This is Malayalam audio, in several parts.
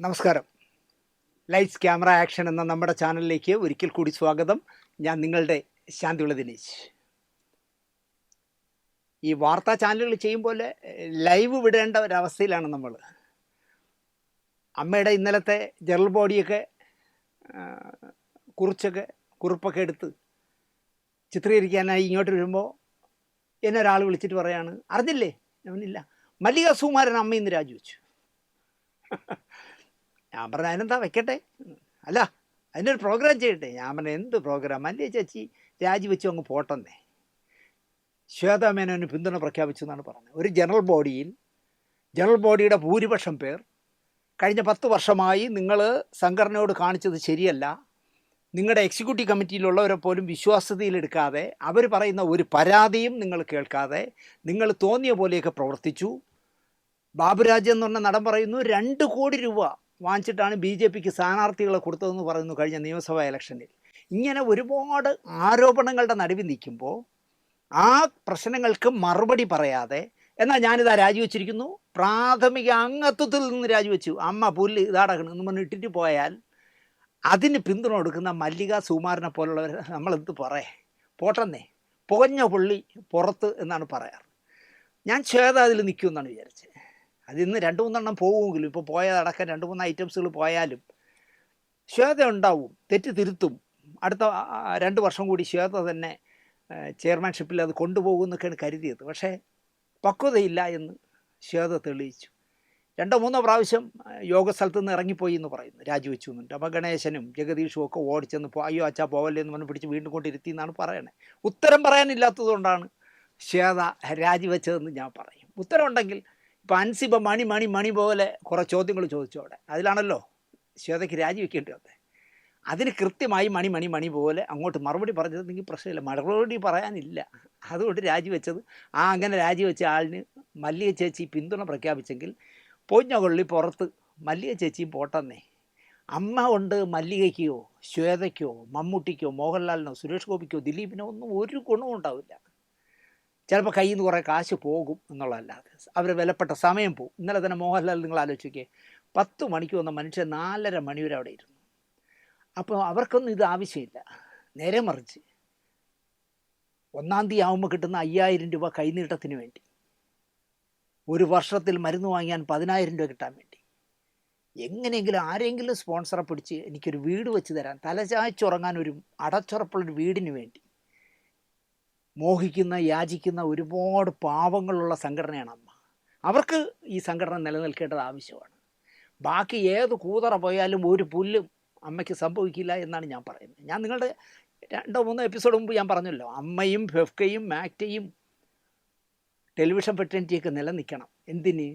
നമസ്കാരം. ലൈറ്റ്സ് ക്യാമറ ആക്ഷൻ എന്ന നമ്മുടെ ചാനലിലേക്ക് ഒരിക്കൽ കൂടി സ്വാഗതം. ഞാൻ നിങ്ങളുടെ ശാന്തിയുള്ള ദിനേശ്. ഈ വാർത്താ ചാനലുകൾ ചെയ്യുമ്പോൾ ലൈവ് വിടേണ്ട ഒരവസ്ഥയിലാണ് നമ്മൾ. അമ്മയുടെ ഇന്നലത്തെ ജനറൽ ബോഡിയൊക്കെ കുറിപ്പൊക്കെ എടുത്ത് ചിത്രീകരിക്കാനായി ഇങ്ങോട്ട് വരുമ്പോൾ എന്നെ ഒരാൾ വിളിച്ചിട്ട് പറയാണ്, അറിഞ്ഞില്ലേ? അവനില്ല, മല്ലിക സുകുമാരൻ അമ്മ ഇന്ന് രാജിവെച്ചു. ഞാൻ പറഞ്ഞു, അതിനെന്താ വെക്കട്ടെ, അല്ല അതിനൊരു പ്രോഗ്രാം ചെയ്യട്ടെ. ഞാൻ പറഞ്ഞു, എന്ത് പ്രോഗ്രാം? മല്ലിക ചേച്ചി രാജിവെച്ചു അങ്ങ് പോട്ടെന്നേ. ശ്വേതാ മേനോന് പിന്തുണ പ്രഖ്യാപിച്ചു എന്നാണ് പറഞ്ഞത്. ഒരു ജനറൽ ബോഡിയുടെ ഭൂരിപക്ഷം പേർ കഴിഞ്ഞ 10 വർഷമായി നിങ്ങൾ സംഘടനയോട് കാണിച്ചത് ശരിയല്ല, നിങ്ങളുടെ എക്സിക്യൂട്ടീവ് കമ്മിറ്റിയിലുള്ളവരെ പോലും വിശ്വാസ്യതയിലെടുക്കാതെ, അവർ പറയുന്ന ഒരു പരാതിയും നിങ്ങൾ കേൾക്കാതെ നിങ്ങൾ തോന്നിയ പോലെയൊക്കെ പ്രവർത്തിച്ചു. ബാബുരാജ് എന്ന് പറഞ്ഞ നടൻ പറയുന്നു 2 കോടി രൂപ വാങ്ങിച്ചിട്ടാണ് BJPക്ക് സ്ഥാനാർത്ഥികളെ കൊടുത്തതെന്ന് പറയുന്നു കഴിഞ്ഞ നിയമസഭാ ഇലക്ഷനിൽ. ഇങ്ങനെ ഒരുപാട് ആരോപണങ്ങളുടെ നടുവിൽ നിൽക്കുമ്പോൾ ആ പ്രശ്നങ്ങൾക്ക് മറുപടി പറയാതെ, എന്നാൽ ഞാനിതാ രാജിവെച്ചിരിക്കുന്നു, പ്രാഥമിക അംഗത്വത്തിൽ നിന്ന് രാജിവെച്ചു, അമ്മ പുല്ല് ഇതാടക്കണം എന്ന് പറഞ്ഞ് ഇട്ടിട്ട് പോയാൽ അതിന് പിന്തുണ കൊടുക്കുന്ന മല്ലിക സുകുമാരനെ പോലുള്ളവർ നമ്മളെന്ത് പറയേ? പോട്ടെന്നേ, പുകഞ്ഞ പുള്ളി പുറത്ത് എന്നാണ് പറയാറ്. ഞാൻ ശ്വേത അതിൽ നിൽക്കുമെന്നാണ് വിചാരിച്ചത്. അതിന്ന് 2-3 എണ്ണം പോകുമെങ്കിലും, ഇപ്പോൾ പോയതടക്കം 2-3 ഐറ്റംസുകൾ പോയാലും ശ്വേത ഉണ്ടാവും, തെറ്റ് തിരുത്തും. അടുത്ത 2 വർഷം കൂടി ശ്വേത തന്നെ ചെയർമാൻഷിപ്പിൽ അത് കൊണ്ടുപോകുമെന്നൊക്കെയാണ് കരുതിയത്. പക്ഷേ പക്വതയില്ല എന്ന് ശ്വേത തെളിയിച്ചു. 2-3 പ്രാവശ്യം യോഗ സ്ഥലത്ത് നിന്ന് ഇറങ്ങിപ്പോയി എന്ന് പറയുന്നു, രാജിവെച്ചു എന്നുണ്ട്. അപ്പോൾ ഗണേശനും ജഗദീഷും ഒക്കെ ഓടിച്ചെന്ന് അയ്യോ അച്ഛാ പോവല്ലേ എന്ന് പറഞ്ഞ് പിടിച്ച് വീണ്ടും കൊണ്ടിരുത്തി എന്നാണ് പറയണേ. ഉത്തരം പറയാനില്ലാത്തതുകൊണ്ടാണ് ശ്വേത രാജിവെച്ചതെന്ന് ഞാൻ പറയും. ഉത്തരം ഉണ്ടെങ്കിൽ ഇപ്പോൾ അൻസിബ മണി പോലെ കുറേ ചോദ്യങ്ങൾ ചോദിച്ചോടെ, അതിലാണല്ലോ ശ്വേതയ്ക്ക് രാജിവെക്കേണ്ടി വന്നത്. അതിന് കൃത്യമായി മണി പോലെ അങ്ങോട്ട് മറുപടി പറഞ്ഞതെങ്കിൽ പ്രശ്നമില്ല, മറുപടി പറയാനില്ല, അതുകൊണ്ട് രാജിവെച്ചത്. അങ്ങനെ രാജിവെച്ച ആളിന് മല്ലിക ചേച്ചി പിന്തുണ പ്രഖ്യാപിച്ചെങ്കിൽ പൊഞ്ഞ കൊള്ളി പുറത്ത് മല്ലിക ചേച്ചിയും പോട്ടെന്നേ. അമ്മ കൊണ്ട് മല്ലികയ്ക്കോ ശ്വേതയ്ക്കോ മമ്മൂട്ടിക്കോ മോഹൻലാലിനോ സുരേഷ് ഗോപിക്കോ ദിലീപിനോ ഒന്നും ഒരു ഗുണവും ഉണ്ടാവില്ല. ചിലപ്പോൾ കയ്യിൽ നിന്ന് കുറേ കാശ് പോകും എന്നുള്ളതല്ലാതെ അവർ വിലപ്പെട്ട സമയം പോകും. ഇന്നലെ തന്നെ മോഹൻലാൽ നിങ്ങൾ ആലോചിക്കേ, 10 മണിക്ക് വന്ന മനുഷ്യൻ 4:30 മണി വരെ അവിടെ ഇരുന്നു. അപ്പോൾ അവർക്കൊന്നും ഇത് ആവശ്യമില്ല. നേരെ മറിച്ച് 1-ാം തീയതി ആകുമ്പോൾ കിട്ടുന്ന 5000 രൂപ കൈനീട്ടത്തിന് വേണ്ടി, ഒരു വർഷത്തിൽ മരുന്ന് വാങ്ങിയാൻ 10,000 രൂപ കിട്ടാൻ വേണ്ടി, എങ്ങനെയെങ്കിലും ആരെങ്കിലും സ്പോൺസറെ പിടിച്ച് എനിക്കൊരു വീട് വെച്ച് തരാൻ, തലചായ്ച്ചുറങ്ങാൻ ഒരു അടച്ചുറപ്പുള്ളൊരു വീടിന് വേണ്ടി മോഹിക്കുന്ന യാചിക്കുന്ന ഒരുപാട് പാവങ്ങളുള്ള സംഘടനയാണ് അമ്മ. അവർക്ക് ഈ സംഘടന നിലനിൽക്കേണ്ടത് ആവശ്യമാണ്. ബാക്കി ഏത് കൂതറ പോയാലും ഒരു പുല്ലും അമ്മയ്ക്ക് സംഭവിക്കില്ല എന്നാണ് ഞാൻ പറയുന്നത്. ഞാൻ നിങ്ങളുടെ 2-3 എപ്പിസോഡ് മുമ്പ് ഞാൻ പറഞ്ഞല്ലോ, അമ്മയും ഫെഫ്കയും മാക്റ്റയും ടെലിവിഷൻ ഫെറ്റേണിറ്റിയൊക്കെ നിലനിൽക്കണം. എന്തിന്?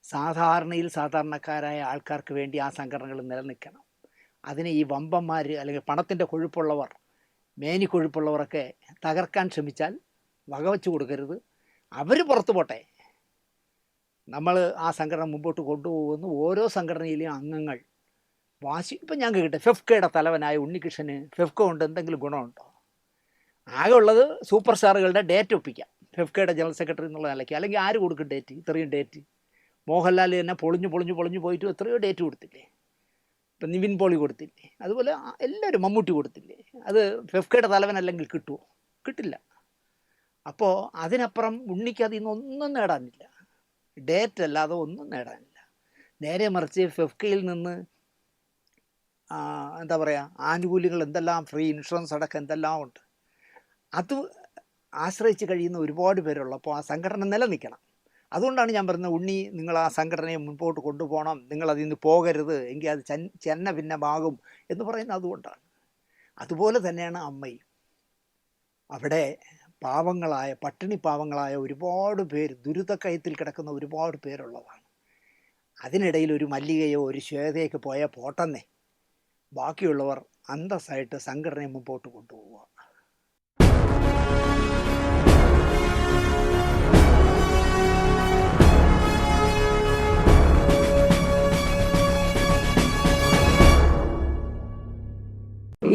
സാധാരണക്കാരായ ആൾക്കാർക്ക് വേണ്ടി ആ സംഘടനകൾ നിലനിൽക്കണം. അതിനെ ഈ വമ്പന്മാർ അല്ലെങ്കിൽ പണത്തിൻ്റെ കൊഴുപ്പുള്ളവർ, മേനി കൊഴുപ്പുള്ളവരൊക്കെ തകർക്കാൻ ശ്രമിച്ചാൽ വകവെച്ച് കൊടുക്കരുത്. അവർ പുറത്തു പോട്ടെ, നമ്മൾ ആ സംഘടന മുമ്പോട്ട് കൊണ്ടുപോകുന്നു. ഓരോ സംഘടനയിലെയും അംഗങ്ങൾ വാശി. ഇപ്പം ഞാൻ കേട്ടെ, ഫെഫ്കയുടെ തലവനായ ഉണ്ണികൃഷ്ണന് ഫെഫ്ക കൊണ്ട് എന്തെങ്കിലും ഗുണമുണ്ടോ? ആകെ ഉള്ളത് സൂപ്പർ സ്റ്റാറുകളുടെ ഡേറ്റ് ഒപ്പിക്കാം, ഫെഫ്കയുടെ ജനറൽ സെക്രട്ടറി എന്നുള്ള നിലയ്ക്ക്. അല്ലെങ്കിൽ ആര് കൊടുക്കും ഡേറ്റ്? ഇത്രയും ഡേറ്റ് മോഹൻലാൽ തന്നെ പൊളിഞ്ഞു പോയിട്ട് എത്രയോ ഡേറ്റ് കൊടുത്തില്ലേ? ഇപ്പം നിവിൻ പോളി കൊടുത്തില്ലേ? അതുപോലെ എല്ലാവരും, മമ്മൂട്ടി കൊടുത്തില്ലേ? അത് ഫെഫ്കയുടെ തലവനല്ലെങ്കിൽ കിട്ടുമോ? കിട്ടില്ല. അപ്പോൾ അതിനപ്പുറം ഉണ്ണിക്ക് അതിൽ നിന്നൊന്നും നേടാനില്ല, ഡേറ്റ് അല്ലാതെ ഒന്നും നേടാനില്ല. നേരെ മറിച്ച് ഫെഫ്കയിൽ നിന്ന് എന്താ പറയുക, ആനുകൂല്യങ്ങൾ എന്തെല്ലാം, ഫ്രീ ഇൻഷുറൻസ് അടക്കം എന്തെല്ലാം ഉണ്ട്. അത് ആശ്രയിച്ച് കഴിയുന്ന ഒരുപാട് പേരുള്ളപ്പോൾ ആ സംഘടന നിലനിൽക്കണം. അതുകൊണ്ടാണ് ഞാൻ പറയുന്നത്, ഉണ്ണി നിങ്ങൾ ആ സംഘടനയെ മുൻപോട്ട് കൊണ്ടുപോകണം, നിങ്ങളതിൽ നിന്ന് പോകരുത്, എങ്കിൽ അത് ചെന്ന ഭിന്നമാകും എന്ന് പറയുന്നത് അതുകൊണ്ടാണ്. അതുപോലെ തന്നെയാണ് അമ്മയും. അവിടെ പാവങ്ങളായ, പട്ടിണി പാവങ്ങളായ ഒരുപാട് പേര്, ദുരിതക്കയത്തിൽ കിടക്കുന്ന ഒരുപാട് പേരുള്ളതാണ്. അതിനിടയിൽ ഒരു മല്ലികയോ ഒരു ശ്വേതയൊക്കെ പോയാൽ പോട്ടെന്നേ, ബാക്കിയുള്ളവർ അന്തസ്സായിട്ട് സംഘടനയെ മുമ്പോട്ട് കൊണ്ടുപോവുക.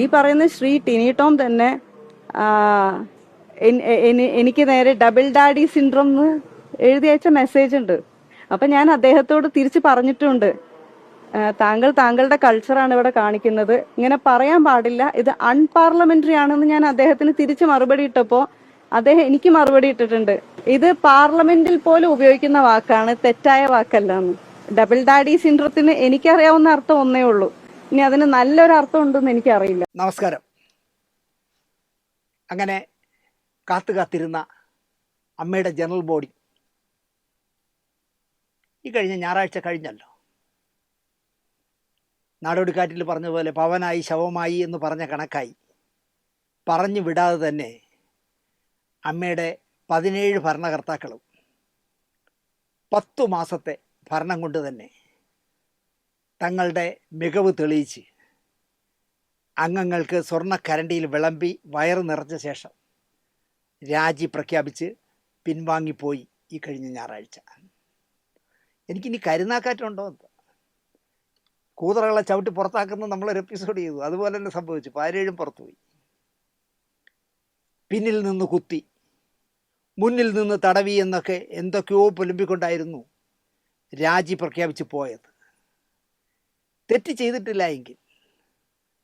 ഈ പറയുന്ന ശ്രീ ടിനി ടോം തന്നെ എനിക്ക് നേരെ ഡബിൾ ഡാഡി സിൻഡ്രോം എന്ന് എഴുതി അയച്ച മെസ്സേജ് ഉണ്ട്. അപ്പൊ ഞാൻ അദ്ദേഹത്തോട് തിരിച്ച് പറഞ്ഞിട്ടുണ്ട്, താങ്കൾ താങ്കളുടെ കൾച്ചറാണ് ഇവിടെ കാണിക്കുന്നത്, ഇങ്ങനെ പറയാൻ പാടില്ല, ഇത് അൺപാർലമെന്ററി ആണെന്ന് ഞാൻ അദ്ദേഹത്തിന് തിരിച്ച് മറുപടി ഇട്ടപ്പോൾ അദ്ദേഹം എനിക്ക് മറുപടി ഇട്ടിട്ടുണ്ട്, ഇത് പാർലമെന്റിൽ പോലും ഉപയോഗിക്കുന്ന വാക്കാണ്, തെറ്റായ വാക്കല്ല എന്ന്. ഡബിൾ ഡാഡി സിൻഡ്രത്തിന് എനിക്കറിയാവുന്ന അർത്ഥം ഒന്നേ ഉള്ളൂ, ഇനി അതിന് നല്ലൊരു അർത്ഥം ഉണ്ടെന്ന് എനിക്കറിയില്ല. നമസ്കാരം. അങ്ങനെ കാത്തിരുന്ന അമ്മയുടെ ജനറൽ ബോഡി ഈ കഴിഞ്ഞ ഞായറാഴ്ച കഴിഞ്ഞല്ലോ. നാടോടിക്കാറ്റിൽ പറഞ്ഞ പോലെ പവനായി ശവമായി എന്ന് പറഞ്ഞ കണക്കായി പറഞ്ഞു വിടാതെ തന്നെ അമ്മയുടെ 17 ഭരണകർത്താക്കളും 10 മാസത്തെ ഭരണം കൊണ്ട് തന്നെ തങ്ങളുടെ മികവ് തെളിയിച്ച് അംഗങ്ങൾക്ക് സ്വർണ്ണക്കരണ്ടിയിൽ വിളമ്പി വയറ് നിറച്ച ശേഷം രാജി പ്രഖ്യാപിച്ച് പിൻവാങ്ങിപ്പോയി ഈ കഴിഞ്ഞ ഞായറാഴ്ച. എനിക്കിനി കരുനാക്കാറ്റുണ്ടോ എന്ന്. കൂതറകളെ ചവിട്ടി പുറത്താക്കുന്നത് നമ്മളൊരു എപ്പിസോഡ് ചെയ്തു, അതുപോലെ തന്നെ സംഭവിച്ചു. 17 പുറത്തുപോയി. പിന്നിൽ നിന്ന് കുത്തി, മുന്നിൽ നിന്ന് തടവി എന്നൊക്കെ എന്തൊക്കെയോ പുലമ്പിക്കൊണ്ടായിരുന്നു രാജി പ്രഖ്യാപിച്ച് പോയത്. തെറ്റ് ചെയ്തിട്ടില്ല എങ്കിൽ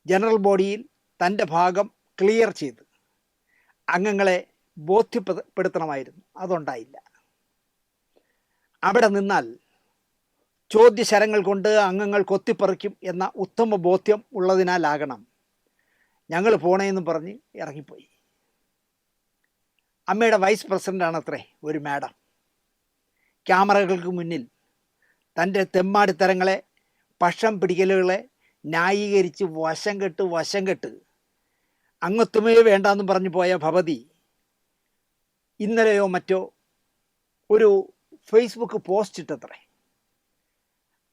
ജനറൽ ബോഡിയിൽ തൻ്റെ ഭാഗം ക്ലിയർ ചെയ്ത് അംഗങ്ങളെ ബോധ്യപ്പെടുത്തണമായിരുന്നു. അതുണ്ടായില്ല. അവിടെ നിന്നാൽ ചോദ്യശരങ്ങൾ കൊണ്ട് അംഗങ്ങൾ കൊത്തിപ്പറിക്കും എന്ന ഉത്തമ ബോധ്യം ഉള്ളതിനാലാകണം ഞങ്ങൾ പോണേന്ന് പറഞ്ഞ് ഇറങ്ങിപ്പോയി. അമ്മയുടെ വൈസ് പ്രസിഡൻ്റാണത്രേ ഒരു മാഡം. ക്യാമറകൾക്ക് മുന്നിൽ തൻ്റെ തെമ്മാടിത്തരങ്ങളെ, പക്ഷം പിടിക്കലുകളെ ന്യായീകരിച്ച് വശം കെട്ട് അംഗത്വമേ വേണ്ടാന്ന് പറഞ്ഞു പോയ ഭവതി ഇന്നലെയോ മറ്റോ ഒരു ഫേസ്ബുക്ക് പോസ്റ്റ് ഇട്ടത്രേ.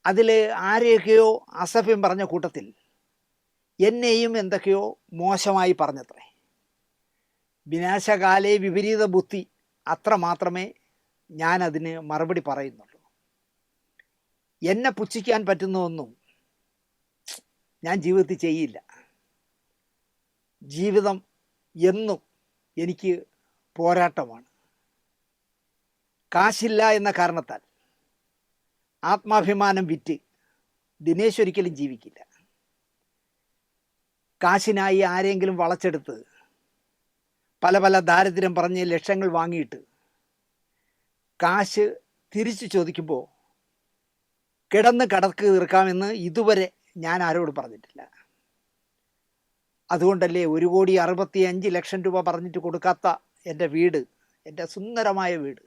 അതിൽ ആരെയൊക്കെയോ അസഭ്യം പറഞ്ഞ കൂട്ടത്തിൽ എന്നെയും എന്തൊക്കെയോ മോശമായി പറഞ്ഞത്രേ. വിനാശകാലേ വിപരീത ബുദ്ധി, അത്ര മാത്രമേ ഞാനതിന് മറുപടി പറയുന്നുള്ളൂ. എന്നെ പുച്ഛിക്കാൻ പറ്റുന്നതൊന്നും ഞാൻ ജീവിതത്തിൽ ചെയ്യില്ല. ജീവിതം എന്നും എനിക്ക് പോരാട്ടമാണ്. കാശില്ല എന്ന കാരണത്താൽ ആത്മാഭിമാനം വിറ്റ് ദിനേശ് ഒരിക്കലും ജീവിക്കില്ല. കാശിനായി ആരെങ്കിലും വളച്ചെടുത്ത് പല ദാരിദ്ര്യം പറഞ്ഞ് ലക്ഷങ്ങൾ വാങ്ങിയിട്ട് കാശ് തിരിച്ചു ചോദിക്കുമ്പോൾ കിടന്ന് കടക്ക് തീർക്കാമെന്ന് ഇതുവരെ ഞാൻ ആരോട് പറഞ്ഞിട്ടില്ല. അതുകൊണ്ടല്ലേ 1,65,00,000 രൂപ പറഞ്ഞിട്ട് കൊടുക്കാത്ത എൻ്റെ വീട്, എൻ്റെ സുന്ദരമായ വീട്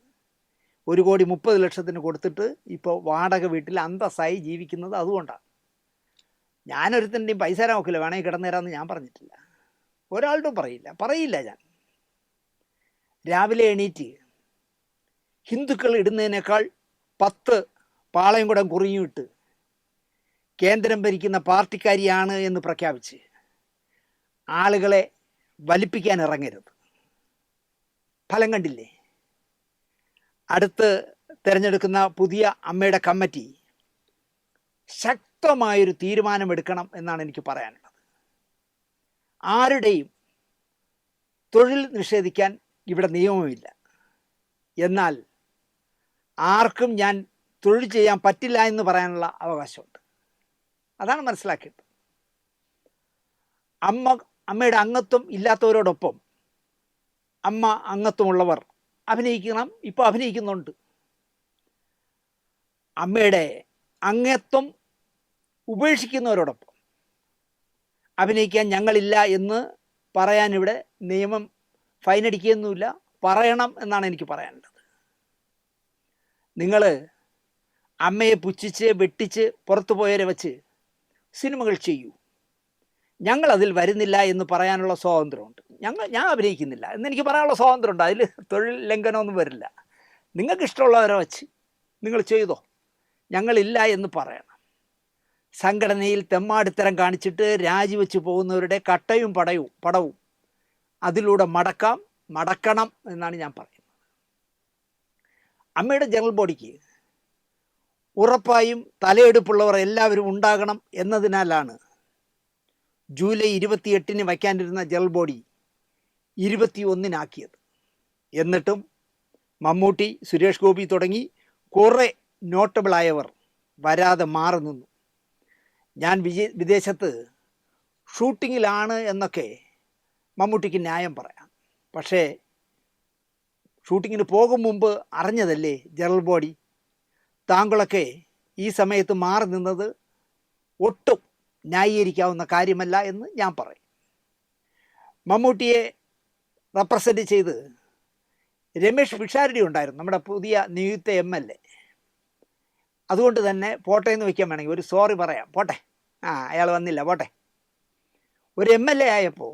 1,30,00,000 കൊടുത്തിട്ട് ഇപ്പോൾ വാടക വീട്ടിൽ അന്തസ്സായി ജീവിക്കുന്നത്. അതുകൊണ്ടാണ്. ഞാനൊരുത്തൻ്റെയും പൈസ തരാൻ നോക്കില്ല, വേണമെങ്കിൽ കിടന്നേരാമെന്ന് ഞാൻ പറഞ്ഞിട്ടില്ല. ഒരാളുടെ പറയില്ല ഞാൻ. രാവിലെ എണീറ്റ് ഹിന്ദുക്കൾ ഇടുന്നതിനേക്കാൾ 10 പാളയം കൂടെ കുറിഞ്ഞിട്ട് കേന്ദ്രം ഭരിക്കുന്ന പാർട്ടിക്കാരിയാണ് എന്ന് പ്രഖ്യാപിച്ച് ആളുകളെ വലിപ്പിക്കാൻ ഇറങ്ങരുത്. ഫലം കണ്ടില്ലേ? അടുത്ത് തിരഞ്ഞെടുക്കുന്ന പുതിയ അമ്മയുടെ കമ്മിറ്റി ശക്തമായൊരു തീരുമാനമെടുക്കണം എന്നാണ് എനിക്ക് പറയാനുള്ളത്. ആരുടെയും തൊഴിൽ നിഷേധിക്കാൻ ഇവിടെ നിയമമില്ല. എന്നാൽ ആർക്കും ഞാൻ തൊഴിൽ ചെയ്യാൻ പറ്റില്ല എന്ന് പറയാനുള്ള അവകാശമുണ്ട്. അതാണ് മനസ്സിലാക്കിയത്. അമ്മയുടെ അംഗത്വം ഇല്ലാത്തവരോടൊപ്പം അമ്മ അംഗത്വമുള്ളവർ അഭിനയിക്കണം, ഇപ്പോൾ അഭിനയിക്കുന്നുണ്ട്. അമ്മയുടെ അംഗത്വം ഉപേക്ഷിക്കുന്നവരോടൊപ്പം അഭിനയിക്കാൻ ഞങ്ങളില്ല എന്ന് പറയാൻ ഇവിടെ നിയമം ഫൈനടിക്കുകയൊന്നുമില്ല. പറയണം എന്നാണ് എനിക്ക് പറയാനുള്ളത്. നിങ്ങൾ അമ്മയെ പുച്ഛിച്ച് വെട്ടിച്ച് പുറത്തു പോയവരെ വെച്ച് സിനിമകൾ ചെയ്യൂ. ഞങ്ങളതിൽ വരുന്നില്ല എന്ന് പറയാനുള്ള സ്വാതന്ത്ര്യമുണ്ട്. ഞാൻ അഭിനയിക്കുന്നില്ല എന്നെനിക്ക് പറയാനുള്ള സ്വാതന്ത്ര്യമുണ്ട്. അതിൽ തൊഴിൽ ലംഘനമൊന്നും വരില്ല. നിങ്ങൾക്ക് ഇഷ്ടമുള്ളവരെ വച്ച് നിങ്ങൾ ചെയ്തോ, ഞങ്ങളില്ല എന്ന് പറയണം. സംഘടനയിൽ തെമ്മാടിത്തരം കാണിച്ചിട്ട് രാജിവെച്ച് പോകുന്നവരുടെ കട്ടയും പടവും അതിലൂടെ മടക്കണം എന്നാണ് ഞാൻ പറയുന്നത്. അമ്മയുടെ ജനറൽ ബോഡിക്ക് ഉറപ്പായും തലയെടുപ്പുള്ളവർ എല്ലാവരും ഉണ്ടാകണം എന്നതിനാലാണ് ജൂലൈ 28-ന് വയ്ക്കാനിരുന്ന ജനറൽ ബോഡി 21-നാക്കിയത്. എന്നിട്ടും മമ്മൂട്ടി, സുരേഷ് ഗോപി തുടങ്ങി കുറേ നോട്ടബിളായവർ വരാതെ മാറി നിന്നു. ഞാൻ വിദേശത്ത് ഷൂട്ടിങ്ങിലാണ് എന്നൊക്കെ മമ്മൂട്ടിക്ക് ന്യായം പറയാം. പക്ഷേ ഷൂട്ടിങ്ങിന് പോകും മുമ്പ് അറിഞ്ഞതല്ലേ ജനറൽ ബോഡി. താങ്കളൊക്കെ ഈ സമയത്ത് മാറി നിന്നത് ഒട്ടും ന്യായീകരിക്കാവുന്ന കാര്യമല്ല എന്ന് ഞാൻ പറയും. മമ്മൂട്ടിയെ റെപ്രസെൻ്റ് ചെയ്ത് രമേഷ് പിഷാരടി ഉണ്ടായിരുന്നു, നമ്മുടെ പുതിയ നിയുക്ത MLA. അതുകൊണ്ട് തന്നെ പോട്ടെ എന്ന് വയ്ക്കാൻ വേണമെങ്കിൽ ഒരു സോറി പറയാം, പോട്ടെ, അയാൾ വന്നില്ല പോട്ടെ. ഒരു MLA ആയപ്പോൾ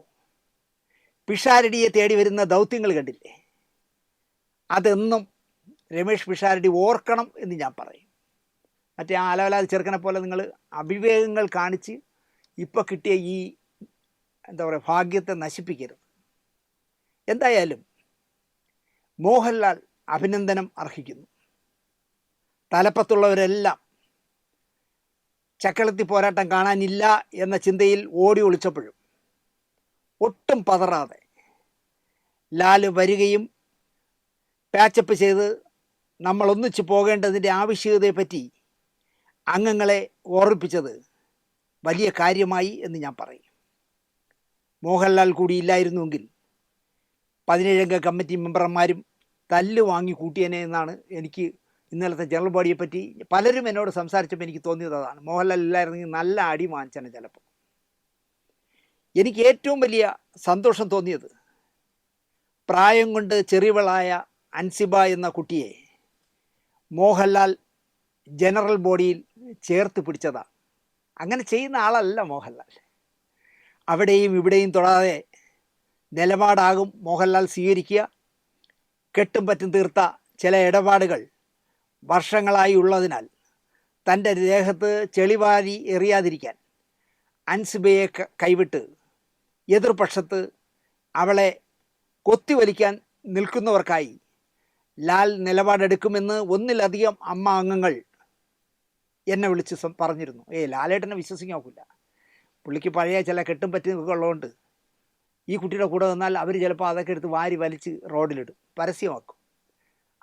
പിഷാരടിയെ തേടി വരുന്ന ദൗത്യങ്ങൾ കണ്ടില്ലേ, അതെന്നും രമേഷ് പിഷാരടി ഓർക്കണം എന്ന് ഞാൻ പറയും. മറ്റേ ആ അലവലാതി ചെറുക്കനെ പോലെ നിങ്ങൾ അവിവേകങ്ങൾ കാണിച്ച് ഇപ്പോൾ കിട്ടിയ ഈ എന്താ പറയുക ഭാഗ്യത്തെ നശിപ്പിക്കരുത്. എന്തായാലും മോഹൻലാൽ അഭിനന്ദനം അർഹിക്കുന്നു. തലപ്പത്തുള്ളവരെല്ലാം ചക്കളത്തി പോരാട്ടം കാണാനില്ല എന്ന ചിന്തയിൽ ഓടി ഒളിച്ചപ്പോഴും ഒട്ടും പതറാതെ ലാൽ വരികയും പാച്ചപ്പ് ചെയ്ത് നമ്മൾ ഒന്നിച്ചു പോകേണ്ടതിൻ്റെ ആവശ്യകതയെപ്പറ്റി അംഗങ്ങളെ ഓർമ്മിപ്പിച്ചത് വലിയ കാര്യമായി എന്ന് ഞാൻ പറയും. മോഹൻലാൽ കൂടി ഇല്ലായിരുന്നുവെങ്കിൽ 17 കമ്മിറ്റി മെമ്പർമാരും തല്ല് വാങ്ങി കൂട്ടിയനെ എന്നാണ് എനിക്ക് ഇന്നലത്തെ ജനറൽ ബോഡിയെ പറ്റി പലരും എന്നോട് സംസാരിച്ചപ്പോൾ എനിക്ക് തോന്നിയത് അതാണ്. മോഹൻലാൽ ഇല്ലായിരുന്നെങ്കിൽ നല്ല അടി വാങ്ങിച്ചനെ ചിലപ്പോൾ. എനിക്ക് ഏറ്റവും വലിയ സന്തോഷം തോന്നിയത് പ്രായം കൊണ്ട് ചെറിയവളായ അൻസിബ എന്ന കുട്ടിയെ മോഹൻലാൽ ജനറൽ ബോഡിയിൽ ചേർത്ത് പിടിച്ചതാണ്. അങ്ങനെ ചെയ്യുന്ന ആളല്ല മോഹൻലാൽ. അവിടെയും ഇവിടെയും തൊടാതെ നിലപാടാകും മോഹൻലാൽ സ്വീകരിക്കുക. കെട്ടും പറ്റും തീർത്ത ചില ഇടപാടുകൾ വർഷങ്ങളായി ഉള്ളതിനാൽ തൻ്റെ ദേഹത്ത് ചെളിവാരി എറിയാതിരിക്കാൻ അൻസിബയെ കൈവിട്ട് എതിർപക്ഷത്ത് അവളെ കൊത്തിവലിക്കാൻ നിൽക്കുന്നവർക്കായി ലാൽ നിലപാടെടുക്കുമെന്ന് ഒന്നിലധികം അമ്മ അംഗങ്ങൾ എന്നെ വിളിച്ച് പറഞ്ഞിരുന്നു. ലാലേട്ടനെ വിശ്വസിക്കാൻ നോക്കില്ല, പുള്ളിക്ക് പഴയ ചില കെട്ടും പറ്റുന്നൊക്കെ ഉള്ളതുകൊണ്ട് ഈ കുട്ടിയുടെ കൂടെ വന്നാൽ അവർ ചിലപ്പോൾ അതൊക്കെ എടുത്ത് വാരി വലിച്ച് റോഡിലിടും, പരസ്യമാക്കും.